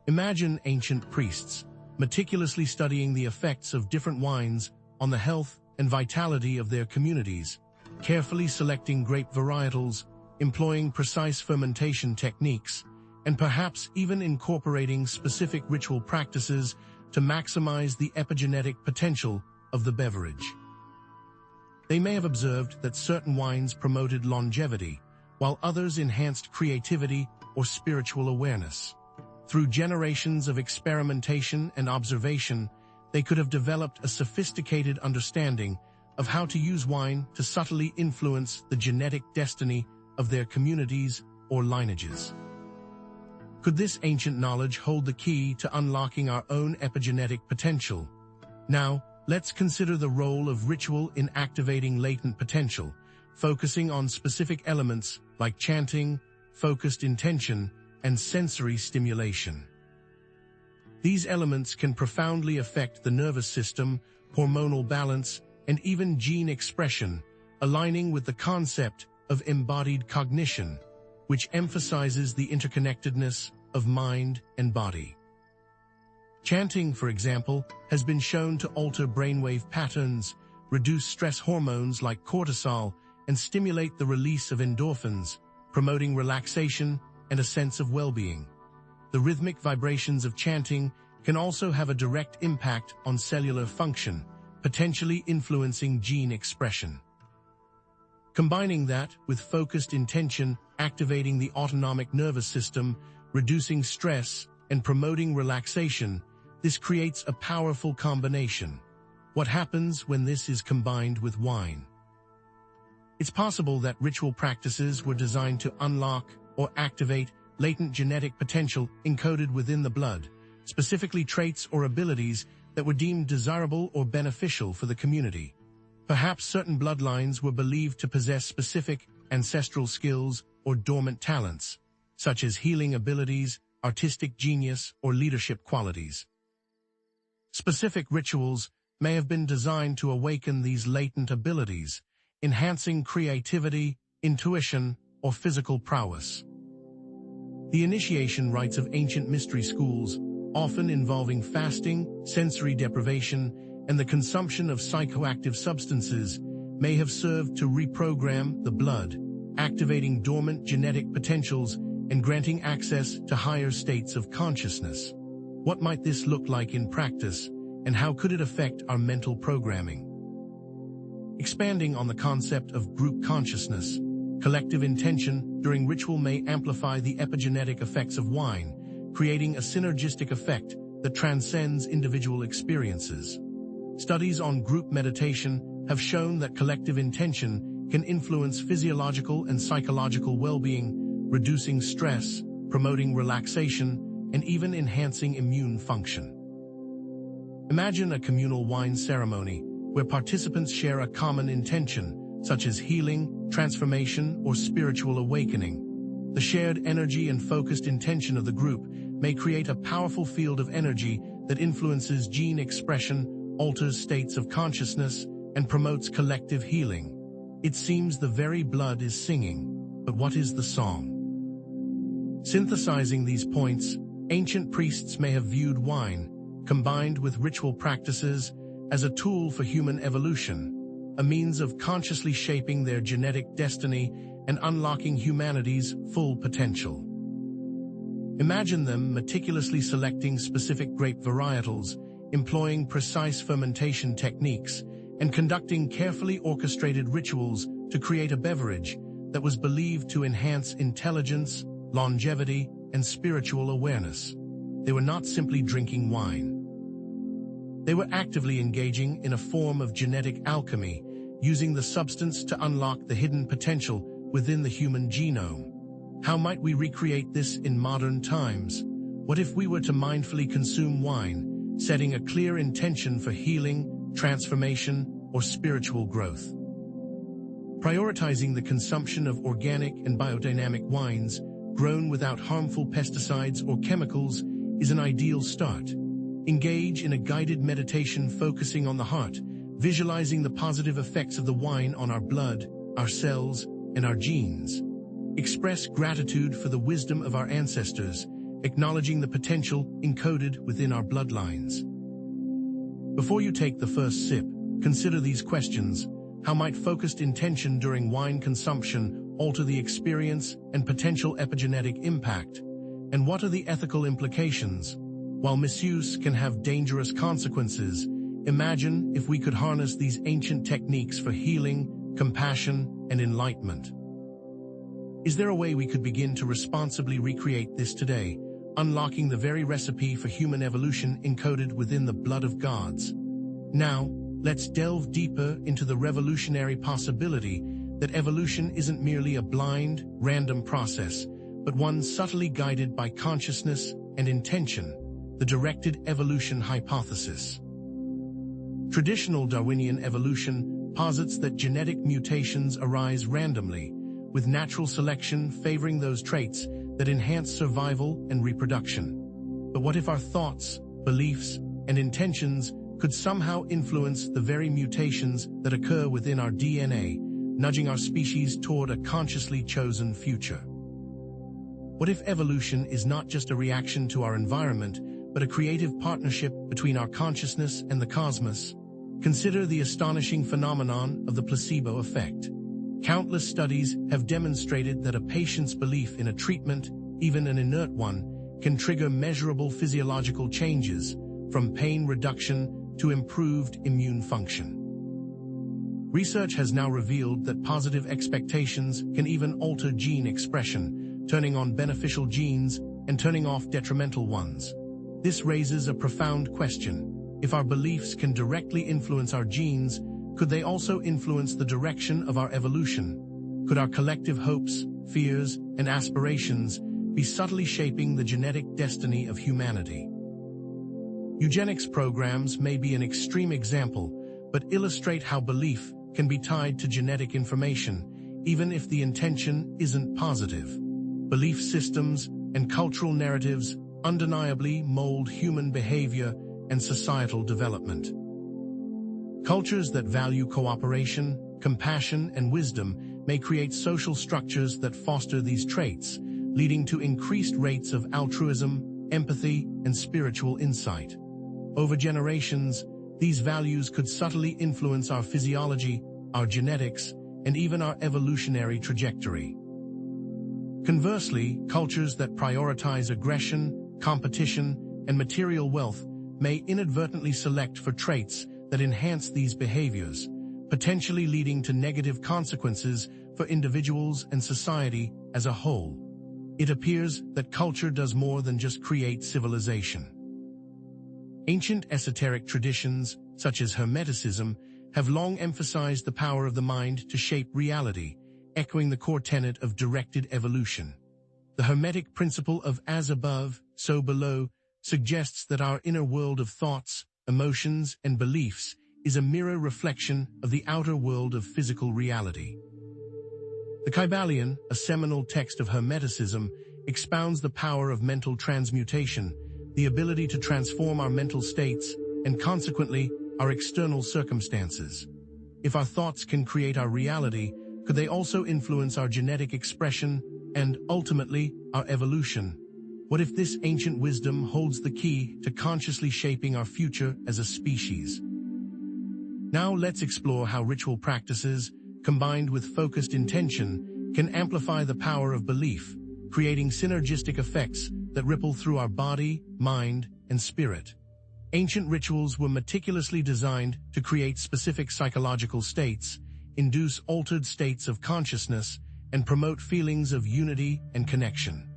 Imagine ancient priests meticulously studying the effects of different wines on the health and vitality of their communities, carefully selecting grape varietals, employing precise fermentation techniques, and perhaps even incorporating specific ritual practices to maximize the epigenetic potential of the beverage. They may have observed that certain wines promoted longevity, while others enhanced creativity or spiritual awareness. Through generations of experimentation and observation, they could have developed a sophisticated understanding of how to use wine to subtly influence the genetic destiny of their communities or lineages. Could this ancient knowledge hold the key to unlocking our own epigenetic potential? Now, let's consider the role of ritual in activating latent potential, focusing on specific elements like chanting, focused intention, and sensory stimulation. These elements can profoundly affect the nervous system, hormonal balance, and even gene expression, aligning with the concept of embodied cognition, which emphasizes the interconnectedness of mind and body. Chanting, for example, has been shown to alter brainwave patterns, reduce stress hormones like cortisol, and stimulate the release of endorphins, promoting relaxation and a sense of well-being. The rhythmic vibrations of chanting can also have a direct impact on cellular function, potentially influencing gene expression. Combining that with focused intention, activating the autonomic nervous system, reducing stress, and promoting relaxation, this creates a powerful combination. What happens when this is combined with wine? It's possible that ritual practices were designed to unlock or activate latent genetic potential encoded within the blood, specifically traits or abilities that were deemed desirable or beneficial for the community. Perhaps certain bloodlines were believed to possess specific ancestral skills or dormant talents, such as healing abilities, artistic genius, or leadership qualities. Specific rituals may have been designed to awaken these latent abilities, enhancing creativity, intuition, or physical prowess. The initiation rites of ancient mystery schools, often involving fasting, sensory deprivation, and the consumption of psychoactive substances, may have served to reprogram the blood, activating dormant genetic potentials and granting access to higher states of consciousness. What might this look like in practice, and how could it affect our mental programming? Expanding on the concept of group consciousness, collective intention during ritual may amplify the epigenetic effects of wine, creating a synergistic effect that transcends individual experiences. Studies on group meditation have shown that collective intention can influence physiological and psychological well-being, reducing stress, promoting relaxation, and even enhancing immune function. Imagine a communal wine ceremony where participants share a common intention, such as healing, transformation, or spiritual awakening. The shared energy and focused intention of the group may create a powerful field of energy that influences gene expression, alters states of consciousness, and promotes collective healing. It seems the very blood is singing, but what is the song? Synthesizing these points, ancient priests may have viewed wine, combined with ritual practices, as a tool for human evolution, a means of consciously shaping their genetic destiny and unlocking humanity's full potential. Imagine them meticulously selecting specific grape varietals, employing precise fermentation techniques, and conducting carefully orchestrated rituals to create a beverage that was believed to enhance intelligence, longevity, and spiritual awareness. They were not simply drinking wine. They were actively engaging in a form of genetic alchemy, using the substance to unlock the hidden potential within the human genome. How might we recreate this in modern times? What if we were to mindfully consume wine, setting a clear intention for healing, transformation, or spiritual growth? Prioritizing the consumption of organic and biodynamic wines, grown without harmful pesticides or chemicals, is an ideal start. Engage in a guided meditation focusing on the heart, visualizing the positive effects of the wine on our blood, our cells, and our genes. Express gratitude for the wisdom of our ancestors, acknowledging the potential encoded within our bloodlines. Before you take the first sip, consider these questions. How might focused intention during wine consumption alter the experience and potential epigenetic impact? And what are the ethical implications? While misuse can have dangerous consequences, imagine if we could harness these ancient techniques for healing, compassion, and enlightenment. Is there a way we could begin to responsibly recreate this today, unlocking the very recipe for human evolution encoded within the blood of gods? Now, let's delve deeper into the revolutionary possibility that evolution isn't merely a blind, random process, but one subtly guided by consciousness and intention, the directed evolution hypothesis. Traditional Darwinian evolution posits that genetic mutations arise randomly, with natural selection favoring those traits that enhance survival and reproduction. But what if our thoughts, beliefs, and intentions could somehow influence the very mutations that occur within our DNA, nudging our species toward a consciously chosen future? What if evolution is not just a reaction to our environment, but a creative partnership between our consciousness and the cosmos? Consider the astonishing phenomenon of the placebo effect. Countless studies have demonstrated that a patient's belief in a treatment, even an inert one, can trigger measurable physiological changes, from pain reduction to improved immune function. Research has now revealed that positive expectations can even alter gene expression, turning on beneficial genes and turning off detrimental ones. This raises a profound question. If our beliefs can directly influence our genes, could they also influence the direction of our evolution? Could our collective hopes, fears, and aspirations be subtly shaping the genetic destiny of humanity? Eugenics programs may be an extreme example, but illustrate how belief can be tied to genetic information, even if the intention isn't positive. Belief systems and cultural narratives undeniably mold human behavior and societal development. Cultures that value cooperation, compassion, and wisdom may create social structures that foster these traits, leading to increased rates of altruism, empathy, and spiritual insight. Over generations, these values could subtly influence our physiology, our genetics, and even our evolutionary trajectory. Conversely, cultures that prioritize aggression, competition, and material wealth may inadvertently select for traits that enhance these behaviors, potentially leading to negative consequences for individuals and society as a whole. It appears that culture does more than just create civilization. Ancient esoteric traditions, such as Hermeticism, have long emphasized the power of the mind to shape reality, echoing the core tenet of directed evolution. The Hermetic principle of as above, so below suggests that our inner world of thoughts, emotions, and beliefs is a mirror reflection of the outer world of physical reality. The Kybalion, a seminal text of Hermeticism, expounds the power of mental transmutation, the ability to transform our mental states and consequently our external circumstances. If our thoughts can create our reality, could they also influence our genetic expression and, ultimately, our evolution? What if this ancient wisdom holds the key to consciously shaping our future as a species? Now let's explore how ritual practices, combined with focused intention, can amplify the power of belief, creating synergistic effects that ripple through our body, mind, and spirit. Ancient rituals were meticulously designed to create specific psychological states, induce altered states of consciousness, and promote feelings of unity and connection.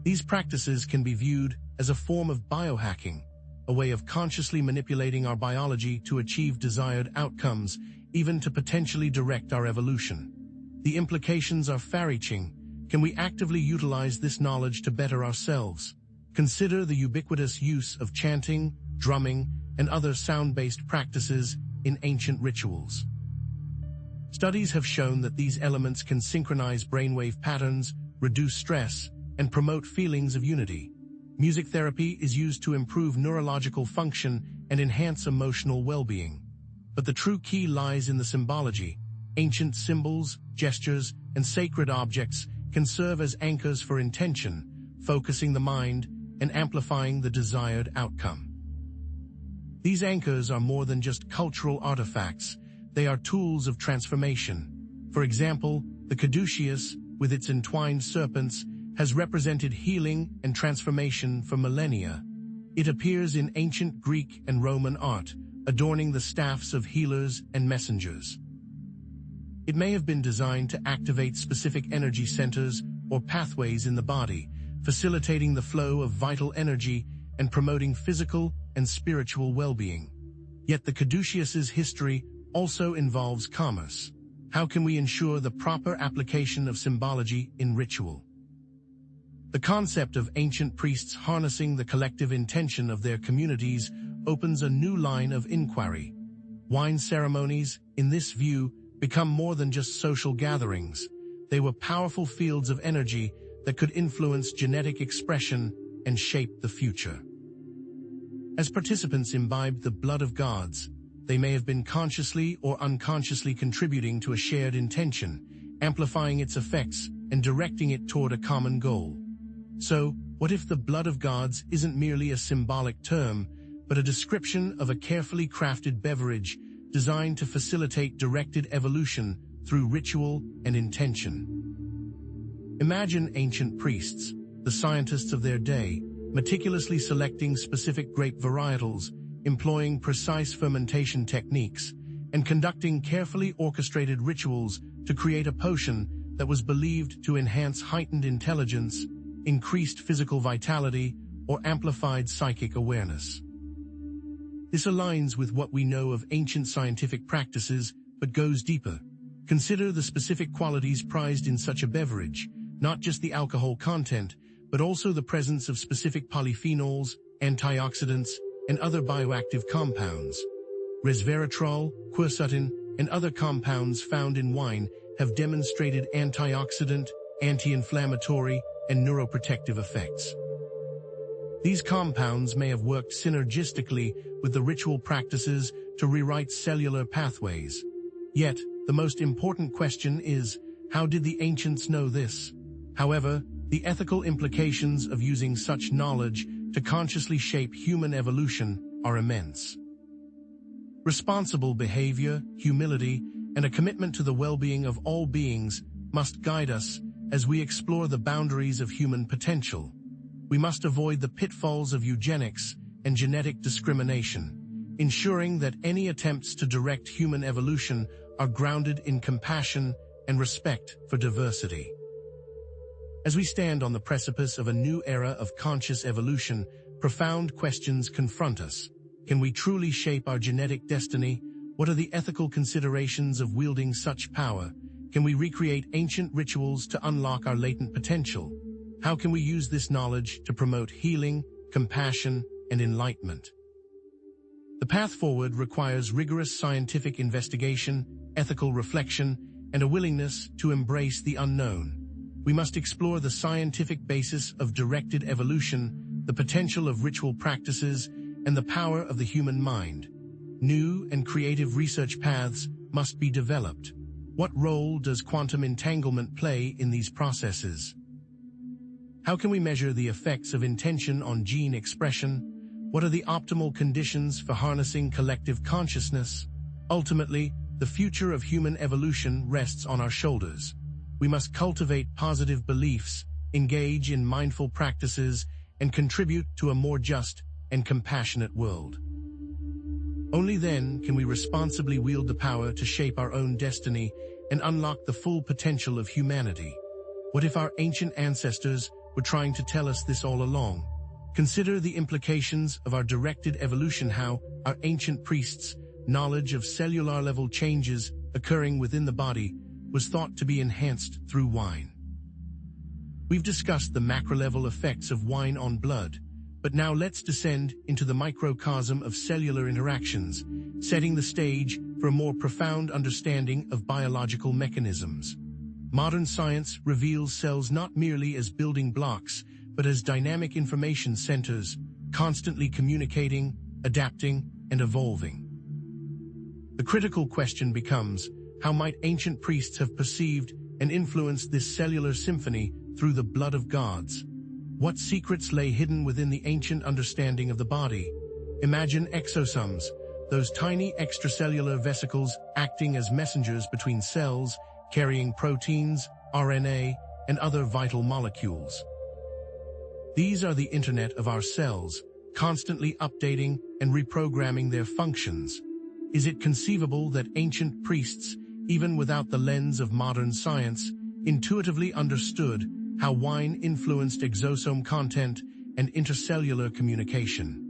These practices can be viewed as a form of biohacking, a way of consciously manipulating our biology to achieve desired outcomes, even to potentially direct our evolution. The implications are far-reaching. Can we actively utilize this knowledge to better ourselves? Consider the ubiquitous use of chanting, drumming, and other sound-based practices in ancient rituals. Studies have shown that these elements can synchronize brainwave patterns, reduce stress, and promote feelings of unity. Music therapy is used to improve neurological function and enhance emotional well-being. But the true key lies in the symbology. Ancient symbols, gestures, and sacred objects can serve as anchors for intention, focusing the mind and amplifying the desired outcome. These anchors are more than just cultural artifacts. They are tools of transformation. For example, the caduceus, with its entwined serpents, has represented healing and transformation for millennia. It appears in ancient Greek and Roman art, adorning the staffs of healers and messengers. It may have been designed to activate specific energy centers or pathways in the body, facilitating the flow of vital energy and promoting physical and spiritual well-being. Yet the caduceus's history also involves commerce. How can we ensure the proper application of symbology in ritual? The concept of ancient priests harnessing the collective intention of their communities opens a new line of inquiry. Wine ceremonies, in this view, become more than just social gatherings. They were powerful fields of energy that could influence genetic expression and shape the future. As participants imbibed the blood of gods, they may have been consciously or unconsciously contributing to a shared intention, amplifying its effects and directing it toward a common goal. So, what if the blood of gods isn't merely a symbolic term, but a description of a carefully crafted beverage designed to facilitate directed evolution through ritual and intention? Imagine ancient priests, the scientists of their day, meticulously selecting specific grape varietals, employing precise fermentation techniques, and conducting carefully orchestrated rituals to create a potion that was believed to enhance heightened intelligence, increased physical vitality, or amplified psychic awareness. This aligns with what we know of ancient scientific practices, but goes deeper. Consider the specific qualities prized in such a beverage, not just the alcohol content, but also the presence of specific polyphenols, antioxidants, and other bioactive compounds. Resveratrol, quercetin, and other compounds found in wine have demonstrated antioxidant, anti-inflammatory, and neuroprotective effects. These compounds may have worked synergistically with the ritual practices to rewrite cellular pathways. Yet, the most important question is, how did the ancients know this? However, the ethical implications of using such knowledge to consciously shape human evolution are immense. Responsible behavior, humility, and a commitment to the well-being of all beings must guide us as we explore the boundaries of human potential. We must avoid the pitfalls of eugenics and genetic discrimination, ensuring that any attempts to direct human evolution are grounded in compassion and respect for diversity. As we stand on the precipice of a new era of conscious evolution, profound questions confront us. Can we truly shape our genetic destiny? What are the ethical considerations of wielding such power? Can we recreate ancient rituals to unlock our latent potential? How can we use this knowledge to promote healing, compassion, and enlightenment? The path forward requires rigorous scientific investigation, ethical reflection, and a willingness to embrace the unknown. We must explore the scientific basis of directed evolution, the potential of ritual practices, and the power of the human mind. New and creative research paths must be developed. What role does quantum entanglement play in these processes? How can we measure the effects of intention on gene expression? What are the optimal conditions for harnessing collective consciousness? Ultimately, the future of human evolution rests on our shoulders. We must cultivate positive beliefs, engage in mindful practices, and contribute to a more just and compassionate world. Only then can we responsibly wield the power to shape our own destiny and unlock the full potential of humanity. What if our ancient ancestors were trying to tell us this all along? Consider the implications of our directed evolution, how our ancient priests' knowledge of cellular-level changes occurring within the body was thought to be enhanced through wine. We've discussed the macro-level effects of wine on blood, but now let's descend into the microcosm of cellular interactions, setting the stage for a more profound understanding of biological mechanisms. Modern science reveals cells not merely as building blocks, but as dynamic information centers, constantly communicating, adapting, and evolving. The critical question becomes, how might ancient priests have perceived and influenced this cellular symphony through the blood of gods? What secrets lay hidden within the ancient understanding of the body? Imagine exosomes, those tiny extracellular vesicles acting as messengers between cells, carrying proteins, RNA, and other vital molecules. These are the internet of our cells, constantly updating and reprogramming their functions. Is it conceivable that ancient priests, even without the lens of modern science, intuitively understood how wine influenced exosome content and intercellular communication?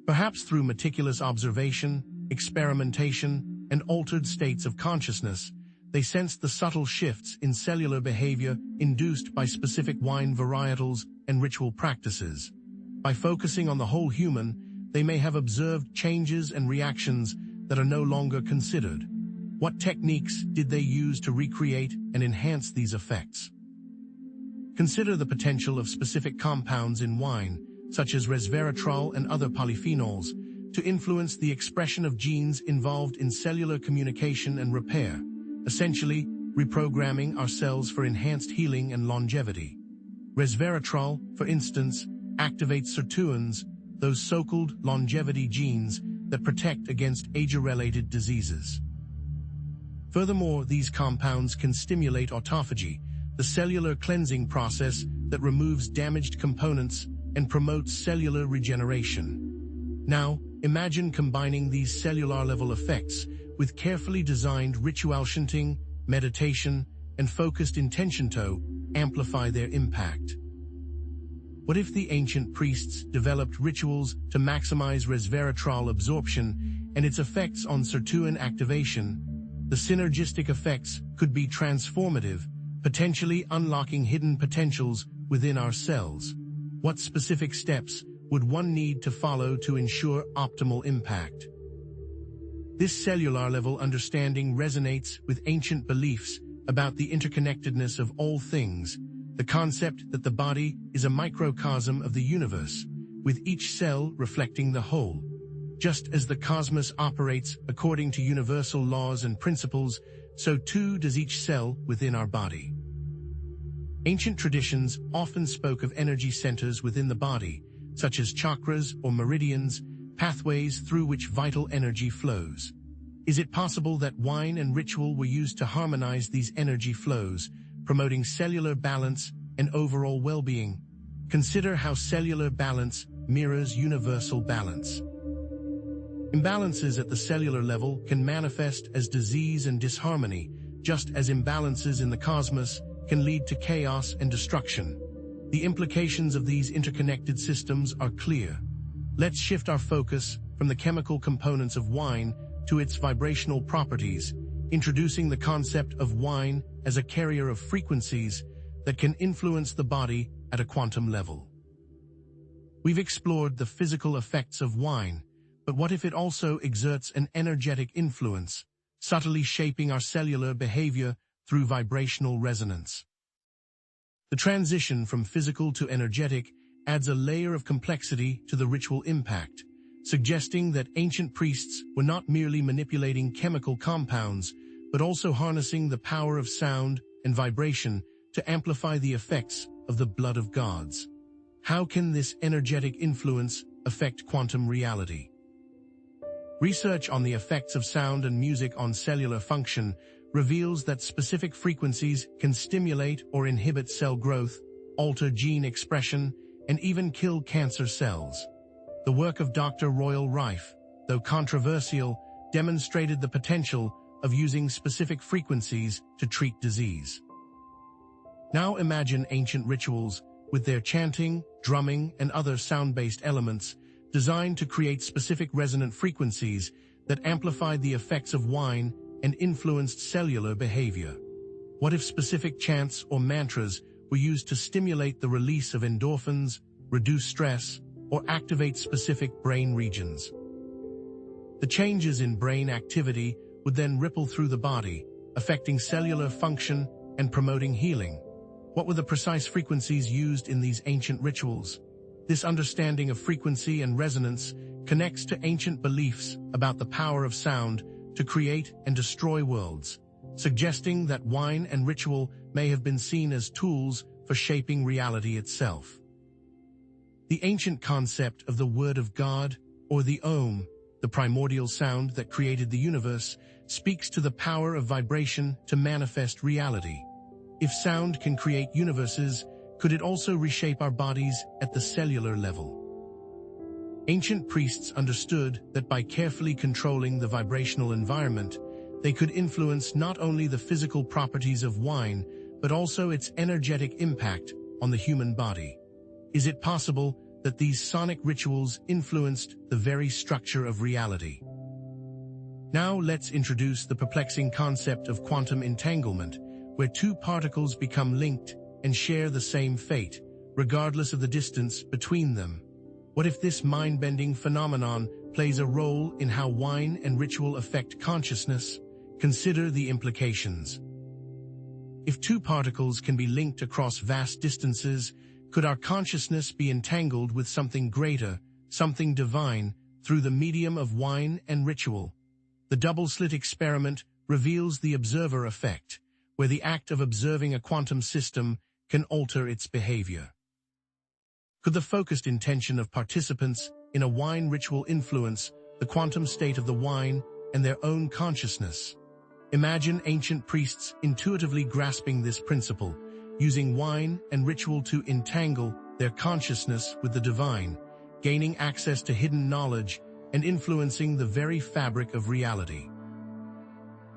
Perhaps through meticulous observation, experimentation, and altered states of consciousness, they sensed the subtle shifts in cellular behavior induced by specific wine varietals and ritual practices. By focusing on the whole human, they may have observed changes and reactions that are no longer considered. What techniques did they use to recreate and enhance these effects? Consider the potential of specific compounds in wine, such as resveratrol and other polyphenols, to influence the expression of genes involved in cellular communication and repair, essentially reprogramming our cells for enhanced healing and longevity. Resveratrol, for instance, activates sirtuins, those so-called longevity genes that protect against age-related diseases. Furthermore, these compounds can stimulate autophagy, the cellular cleansing process that removes damaged components and promotes cellular regeneration. Now, imagine combining these cellular-level effects with carefully designed ritual chanting, meditation, and focused intention to amplify their impact. What if the ancient priests developed rituals to maximize resveratrol absorption and its effects on sirtuin activation? The synergistic effects could be transformative, potentially unlocking hidden potentials within our cells. What specific steps would one need to follow to ensure optimal impact? This cellular-level understanding resonates with ancient beliefs about the interconnectedness of all things, the concept that the body is a microcosm of the universe, with each cell reflecting the whole. Just as the cosmos operates according to universal laws and principles, so too does each cell within our body. Ancient traditions often spoke of energy centers within the body, such as chakras or meridians, pathways through which vital energy flows. Is it possible that wine and ritual were used to harmonize these energy flows, promoting cellular balance and overall well-being? Consider how cellular balance mirrors universal balance. Imbalances at the cellular level can manifest as disease and disharmony, just as imbalances in the cosmos can lead to chaos and destruction. The implications of these interconnected systems are clear. Let's shift our focus from the chemical components of wine to its vibrational properties, introducing the concept of wine as a carrier of frequencies that can influence the body at a quantum level. We've explored the physical effects of wine, but what if it also exerts an energetic influence, subtly shaping our cellular behavior through vibrational resonance? The transition from physical to energetic adds a layer of complexity to the ritual impact, suggesting that ancient priests were not merely manipulating chemical compounds, but also harnessing the power of sound and vibration to amplify the effects of the blood of gods. How can this energetic influence affect quantum reality? Research on the effects of sound and music on cellular function reveals that specific frequencies can stimulate or inhibit cell growth, alter gene expression, and even kill cancer cells. The work of Dr. Royal Rife, though controversial, demonstrated the potential of using specific frequencies to treat disease. Now imagine ancient rituals with their chanting, drumming, and other sound-based elements designed to create specific resonant frequencies that amplified the effects of wine and influenced cellular behavior. What if specific chants or mantras were used to stimulate the release of endorphins, reduce stress, or activate specific brain regions? The changes in brain activity would then ripple through the body, affecting cellular function and promoting healing. What were the precise frequencies used in these ancient rituals? This understanding of frequency and resonance connects to ancient beliefs about the power of sound to create and destroy worlds, suggesting that wine and ritual may have been seen as tools for shaping reality itself. The ancient concept of the Word of God, or the Om, the primordial sound that created the universe, speaks to the power of vibration to manifest reality. If sound can create universes, could it also reshape our bodies at the cellular level? Ancient priests understood that by carefully controlling the vibrational environment, they could influence not only the physical properties of wine, but also its energetic impact on the human body. Is it possible that these sonic rituals influenced the very structure of reality? Now let's introduce the perplexing concept of quantum entanglement, where two particles become linked and share the same fate, regardless of the distance between them. What if this mind-bending phenomenon plays a role in how wine and ritual affect consciousness? Consider the implications. If two particles can be linked across vast distances, could our consciousness be entangled with something greater, something divine, through the medium of wine and ritual? The double-slit experiment reveals the observer effect, where the act of observing a quantum system can alter its behavior. Could the focused intention of participants in a wine ritual influence the quantum state of the wine and their own consciousness? Imagine ancient priests intuitively grasping this principle, using wine and ritual to entangle their consciousness with the divine, gaining access to hidden knowledge and influencing the very fabric of reality.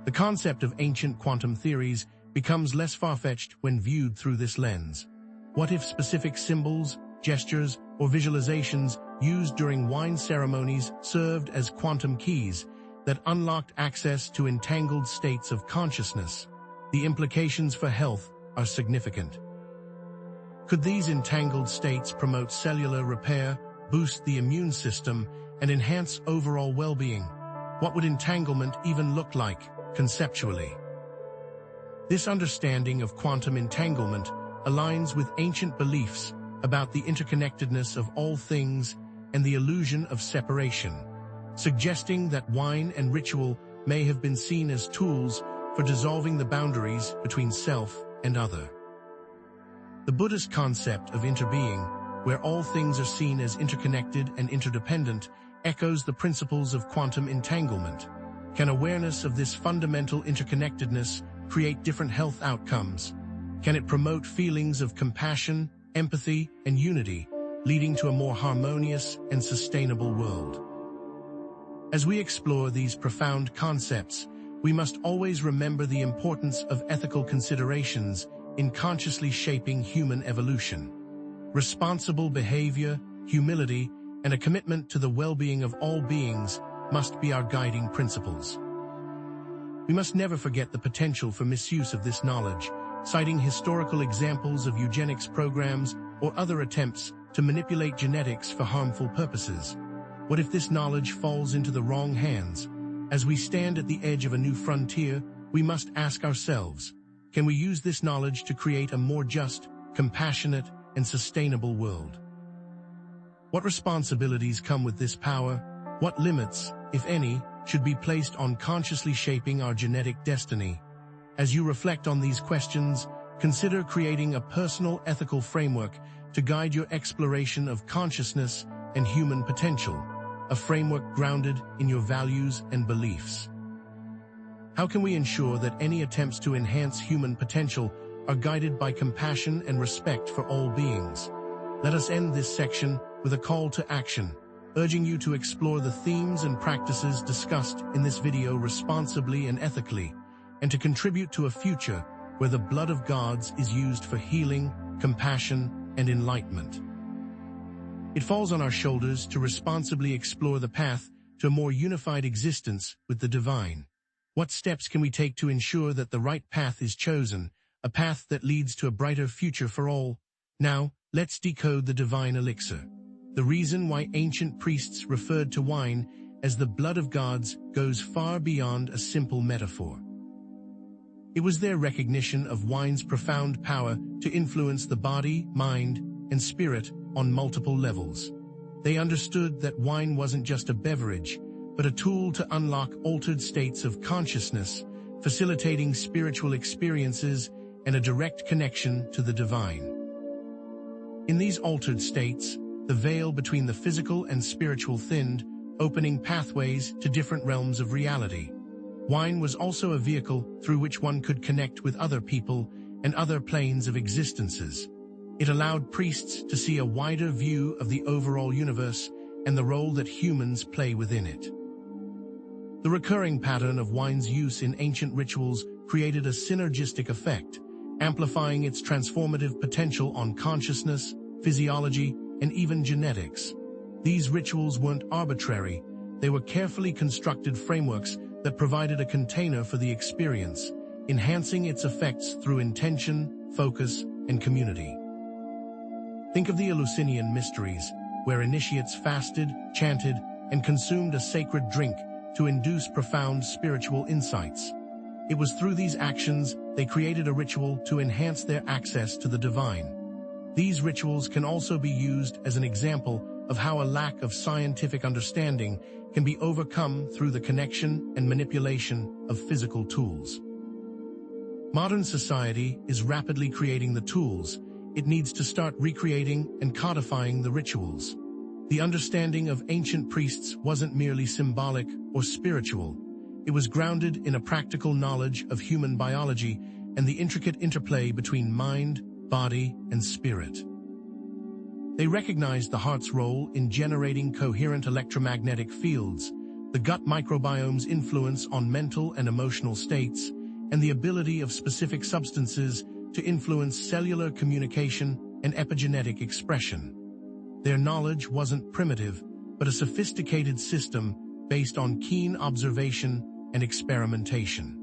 The concept of ancient quantum theories becomes less far-fetched when viewed through this lens. What if specific symbols, gestures, or visualizations used during wine ceremonies served as quantum keys that unlocked access to entangled states of consciousness? The implications for health are significant. Could these entangled states promote cellular repair, boost the immune system, and enhance overall well-being? What would entanglement even look like, conceptually? This understanding of quantum entanglement aligns with ancient beliefs about the interconnectedness of all things and the illusion of separation, suggesting that wine and ritual may have been seen as tools for dissolving the boundaries between self and other. The Buddhist concept of interbeing, where all things are seen as interconnected and interdependent, echoes the principles of quantum entanglement. Can awareness of this fundamental interconnectedness create different health outcomes? Can it promote feelings of compassion, empathy, and unity, leading to a more harmonious and sustainable world? As we explore these profound concepts, we must always remember the importance of ethical considerations in consciously shaping human evolution. Responsible behavior, humility, and a commitment to the well-being of all beings must be our guiding principles. We must never forget the potential for misuse of this knowledge, citing historical examples of eugenics programs or other attempts to manipulate genetics for harmful purposes. What if this knowledge falls into the wrong hands? As we stand at the edge of a new frontier, we must ask ourselves, can we use this knowledge to create a more just, compassionate, and sustainable world? What responsibilities come with this power? What limits, if any, should be placed on consciously shaping our genetic destiny? As you reflect on these questions, consider creating a personal ethical framework to guide your exploration of consciousness and human potential, a framework grounded in your values and beliefs. How can we ensure that any attempts to enhance human potential are guided by compassion and respect for all beings? Let us end this section with a call to action, urging you to explore the themes and practices discussed in this video responsibly and ethically, and to contribute to a future where the blood of gods is used for healing, compassion, and enlightenment. It falls on our shoulders to responsibly explore the path to a more unified existence with the divine. What steps can we take to ensure that the right path is chosen, a path that leads to a brighter future for all? Now, let's decode the divine elixir. The reason why ancient priests referred to wine as the blood of gods goes far beyond a simple metaphor. It was their recognition of wine's profound power to influence the body, mind, and spirit on multiple levels. They understood that wine wasn't just a beverage, but a tool to unlock altered states of consciousness, facilitating spiritual experiences and a direct connection to the divine. In these altered states, the veil between the physical and spiritual thinned, opening pathways to different realms of reality. Wine was also a vehicle through which one could connect with other people and other planes of existences. It allowed priests to see a wider view of the overall universe and the role that humans play within it. The recurring pattern of wine's use in ancient rituals created a synergistic effect, amplifying its transformative potential on consciousness, physiology, and even genetics. These rituals weren't arbitrary, they were carefully constructed frameworks that provided a container for the experience, enhancing its effects through intention, focus, and community. Think of the Eleusinian mysteries, where initiates fasted, chanted, and consumed a sacred drink to induce profound spiritual insights. It was through these actions they created a ritual to enhance their access to the divine. These rituals can also be used as an example of how a lack of scientific understanding can be overcome through the connection and manipulation of physical tools. Modern society is rapidly creating the tools. It needs to start recreating and codifying the rituals. The understanding of ancient priests wasn't merely symbolic or spiritual. It was grounded in a practical knowledge of human biology and the intricate interplay between mind, body, and spirit. They recognized the heart's role in generating coherent electromagnetic fields, the gut microbiome's influence on mental and emotional states, and the ability of specific substances to influence cellular communication and epigenetic expression. Their knowledge wasn't primitive, but a sophisticated system based on keen observation and experimentation.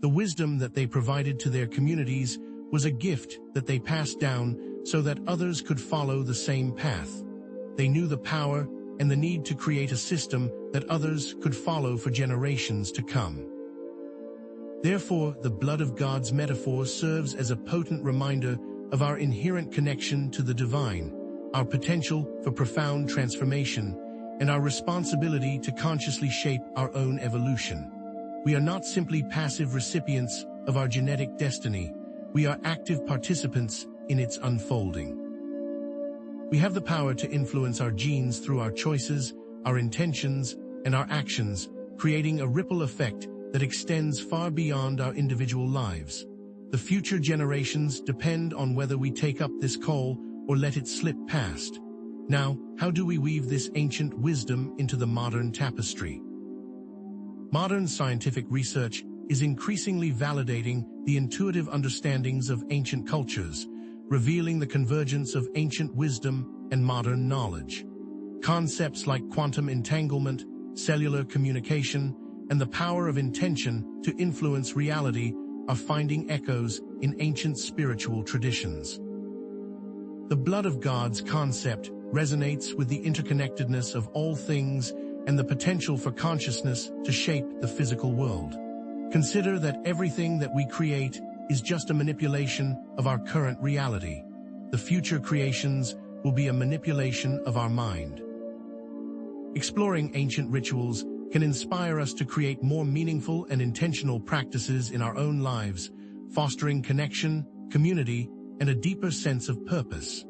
The wisdom that they provided to their communities was a gift that they passed down so that others could follow the same path. They knew the power and the need to create a system that others could follow for generations to come. Therefore, the blood of God's metaphor serves as a potent reminder of our inherent connection to the divine, our potential for profound transformation, and our responsibility to consciously shape our own evolution. We are not simply passive recipients of our genetic destiny. We are active participants in its unfolding. We have the power to influence our genes through our choices, our intentions, and our actions, creating a ripple effect that extends far beyond our individual lives. The future generations depend on whether we take up this call or let it slip past. Now, how do we weave this ancient wisdom into the modern tapestry? Modern scientific research is increasingly validating the intuitive understandings of ancient cultures, revealing the convergence of ancient wisdom and modern knowledge. Concepts like quantum entanglement, cellular communication, and the power of intention to influence reality are finding echoes in ancient spiritual traditions. The blood of gods concept resonates with the interconnectedness of all things and the potential for consciousness to shape the physical world. Consider that everything that we create is just a manipulation of our current reality. The future creations will be a manipulation of our mind. Exploring ancient rituals can inspire us to create more meaningful and intentional practices in our own lives, fostering connection, community, and a deeper sense of purpose.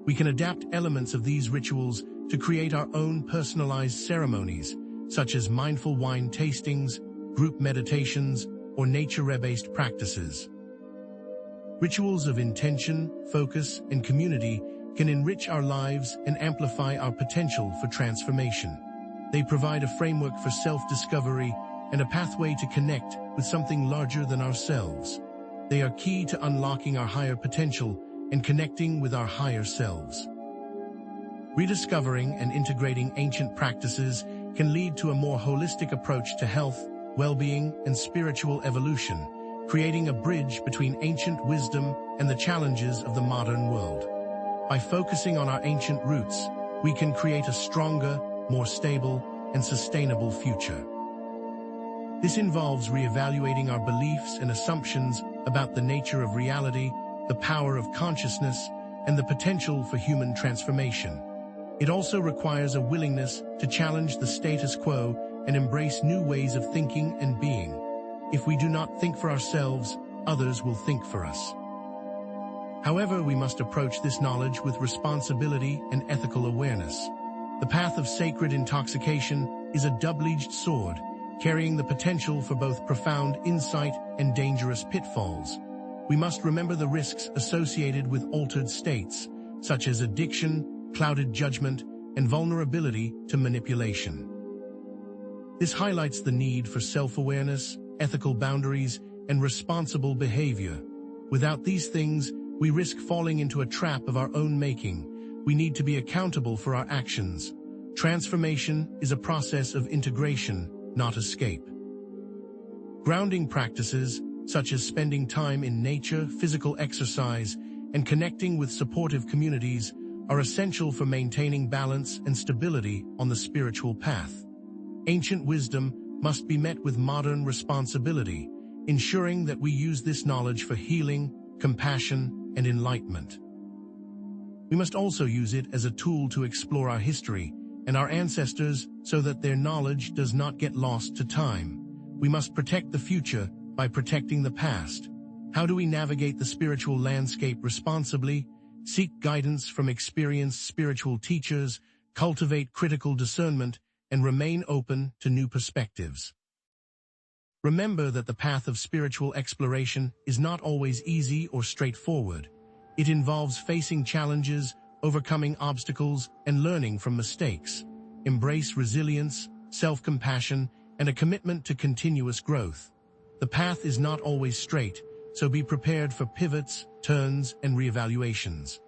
We can adapt elements of these rituals to create our own personalized ceremonies, such as mindful wine tastings, group meditations, or nature-based practices. Rituals of intention, focus, and community can enrich our lives and amplify our potential for transformation. They provide a framework for self-discovery and a pathway to connect with something larger than ourselves. They are key to unlocking our higher potential and connecting with our higher selves. Rediscovering and integrating ancient practices can lead to a more holistic approach to health, well-being, and spiritual evolution, creating a bridge between ancient wisdom and the challenges of the modern world. By focusing on our ancient roots, we can create a stronger, more stable, and sustainable future. This involves reevaluating our beliefs and assumptions about the nature of reality, the power of consciousness, and the potential for human transformation. It also requires a willingness to challenge the status quo and embrace new ways of thinking and being. If we do not think for ourselves, others will think for us. However, we must approach this knowledge with responsibility and ethical awareness. The path of sacred intoxication is a double-edged sword, carrying the potential for both profound insight and dangerous pitfalls. We must remember the risks associated with altered states, such as addiction, clouded judgment, and vulnerability to manipulation. This highlights the need for self-awareness, ethical boundaries, and responsible behavior. Without these things, we risk falling into a trap of our own making. We need to be accountable for our actions. Transformation is a process of integration, not escape. Grounding practices, such as spending time in nature, physical exercise, and connecting with supportive communities, are essential for maintaining balance and stability on the spiritual path. Ancient wisdom must be met with modern responsibility, ensuring that we use this knowledge for healing, compassion, and enlightenment. We must also use it as a tool to explore our history and our ancestors so that their knowledge does not get lost to time. We must protect the future by protecting the past. How do we navigate the spiritual landscape responsibly? Seek guidance from experienced spiritual teachers, cultivate critical discernment, and remain open to new perspectives. Remember that the path of spiritual exploration is not always easy or straightforward. It involves facing challenges, overcoming obstacles, and learning from mistakes. Embrace resilience, self-compassion, and a commitment to continuous growth. The path is not always straight, so be prepared for pivots, turns, and reevaluations.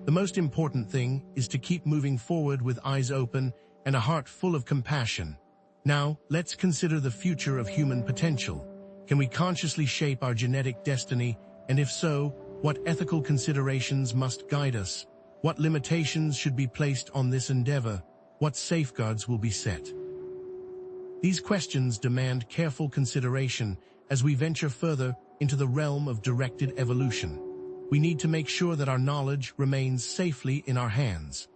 The most important thing is to keep moving forward with eyes open and a heart full of compassion. Now, let's consider the future of human potential. Can we consciously shape our genetic destiny? And if so, what ethical considerations must guide us? What limitations should be placed on this endeavor? What safeguards will be set? These questions demand careful consideration as we venture further into the realm of directed evolution. We need to make sure that our knowledge remains safely in our hands.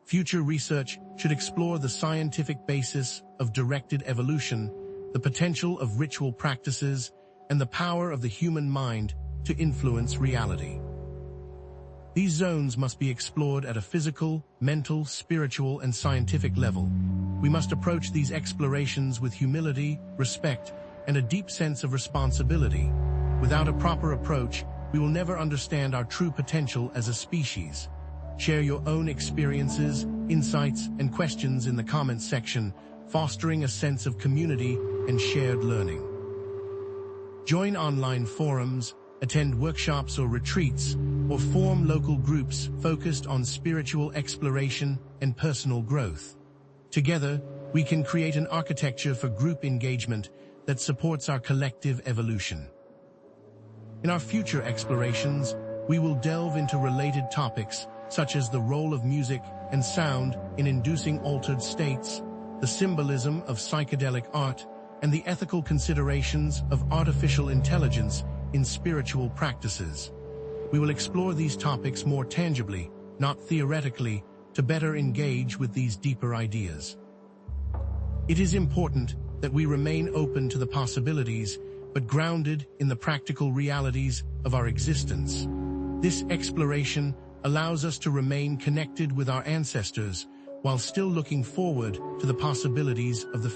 Future research should explore the scientific basis of directed evolution, the potential of ritual practices, and the power of the human mind to influence reality. These zones must be explored at a physical, mental, spiritual, and scientific level. We must approach these explorations with humility, respect, and a deep sense of responsibility. Without a proper approach, we will never understand our true potential as a species. Share your own experiences, insights, and questions in the comments section, fostering a sense of community and shared learning. Join online forums, attend workshops or retreats, or form local groups focused on spiritual exploration and personal growth. Together, we can create an architecture for group engagement that supports our collective evolution. In our future explorations, we will delve into related topics such as the role of music and sound in inducing altered states, the symbolism of psychedelic art, and the ethical considerations of artificial intelligence in spiritual practices. We will explore these topics more tangibly, not theoretically, to better engage with these deeper ideas. It is important that we remain open to the possibilities, but grounded in the practical realities of our existence. This exploration allows us to remain connected with our ancestors while still looking forward to the possibilities of the future.